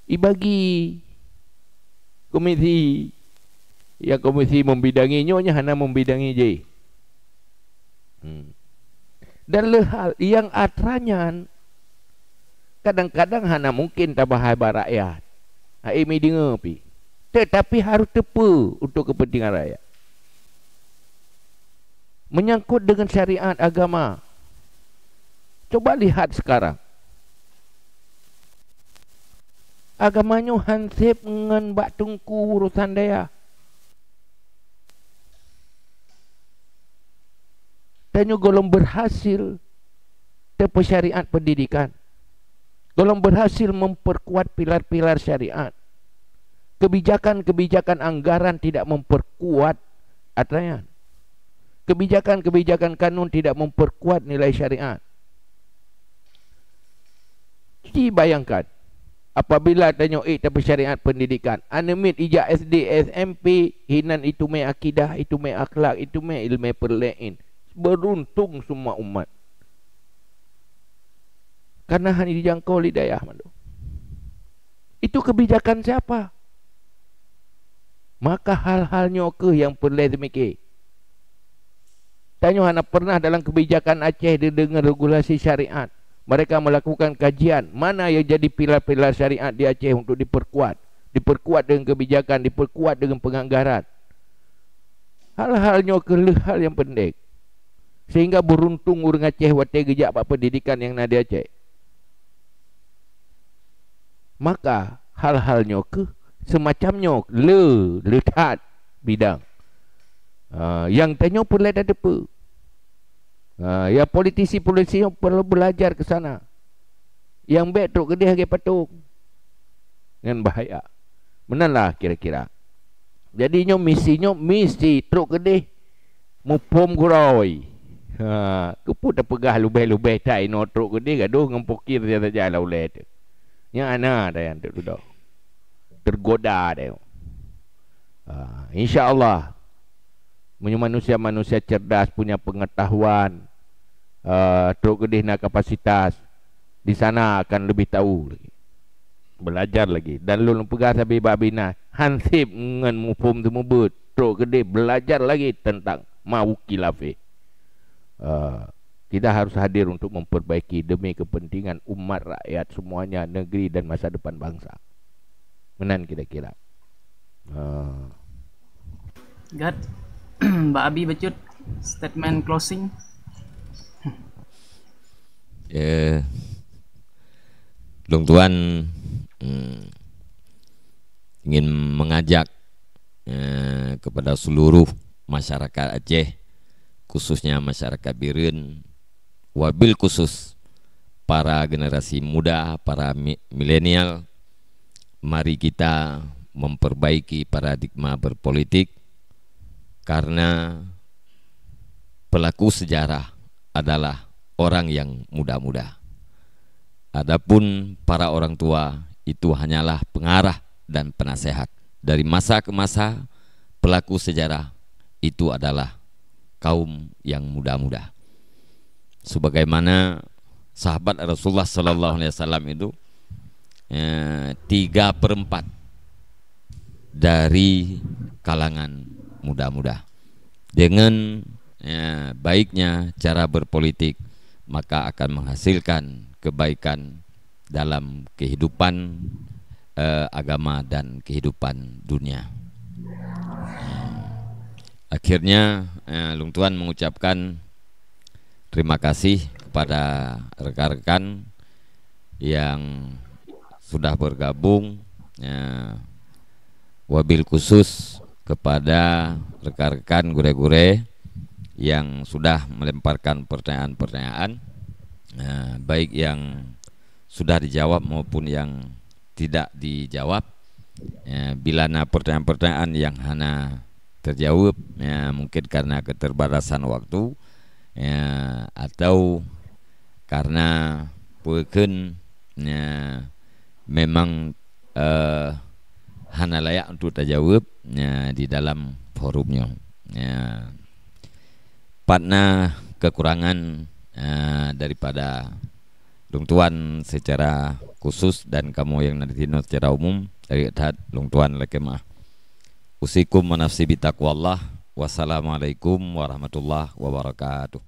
Ibagi. Komisi. Yang komisi membidangi nyonya hana membidangi je. Dan lehal yang atranyan. Kadang-kadang hana mungkin tabahai rakyat. Ini dengar pi. Tetapi harus tepu untuk kepentingan rakyat. Menyangkut dengan syariat agama. Coba lihat sekarang. Agamanya hansip ngan bak tungku urusan dia. Dan golong berhasil tepu syariat pendidikan. Golong berhasil memperkuat pilar-pilar syariat. Kebijakan-kebijakan anggaran tidak memperkuat atrayan. Kebijakan-kebijakan kanun tidak memperkuat nilai syariat. Jadi bayangkan, apabila tanya tapi syariat pendidikan, anemit ijak SD, SMP, hinan itu me akidah, itu me akhlak, itu me ilmu perlain. Beruntung semua umat. Karena hanya dijangkau lidayah. Itu kebijakan siapa? Maka hal-halnya ke yang perlu dimikir. Tanya anak pernah dalam kebijakan Aceh dengan regulasi syariat. Mereka melakukan kajian mana yang jadi pilar-pilar syariat di Aceh untuk diperkuat. Diperkuat dengan kebijakan, diperkuat dengan penganggaran. Hal-halnya hal yang pendek. Sehingga beruntung orang Aceh watai gejak pendidikan yang ada di Aceh. Maka hal-halnya semacamnya lehat bidang. Yang tanya pun ada depa. Ya politisi-politisi perlu belajar ke sana. Yang baik truk kedih lagi patung. Dengan bahaya. Menanlah kira-kira. Jadinya misi truk kedih mupom kuroi. Kupu tak pegah lubeh-lubeh tai notruk ke dia gaduh ngempokir dia saja lah uleh tu. Yang ana dah yang tu dah. Tergoda dia. InsyaAllah manusia-manusia cerdas punya pengetahuan, truk gedih nak kapasitas di sana akan lebih tahu lagi, belajar lagi. Dan lulung pegah sabi babina hansip ngan mupum tu mubut truk gedih belajar lagi tentang mawuki lafi. Kita harus hadir untuk memperbaiki demi kepentingan umat rakyat semuanya, negeri dan masa depan bangsa. Menan kira-kira. Gad, Mbak Abi Becut, statement closing. Long Tuan ingin mengajak kepada seluruh masyarakat Aceh, khususnya masyarakat Biren, wabil khusus para generasi muda, para milenial, mari kita memperbaiki paradigma berpolitik, karena pelaku sejarah adalah orang yang muda-muda. Adapun para orang tua itu hanyalah pengarah dan penasehat. Dari masa ke masa, pelaku sejarah itu adalah kaum yang muda-muda. Sebagaimana sahabat Rasulullah Sallallahu Alaihi Wasallam itu 3/4 dari kalangan muda-muda. Dengan baiknya cara berpolitik, maka akan menghasilkan kebaikan dalam kehidupan agama dan kehidupan dunia. Akhirnya Long Tuan mengucapkan terima kasih kepada rekan-rekan yang sudah bergabung, wabil khusus kepada rekan-rekan gure-gure yang sudah melemparkan pertanyaan-pertanyaan, baik yang sudah dijawab maupun yang tidak dijawab. Bila ada pertanyaan-pertanyaan yang hana terjawab, mungkin karena keterbatasan waktu, atau karena mungkin memang hana layak untuk terjawab di dalam forumnya. Partner kekurangan daripada Long Tuan secara khusus dan kamu yang nanti secara umum dari Etihad Long Tuan lekemah. Usikum wa nafsi bitaqwallah. Wassalamualaikum warahmatullahi wabarakatuh.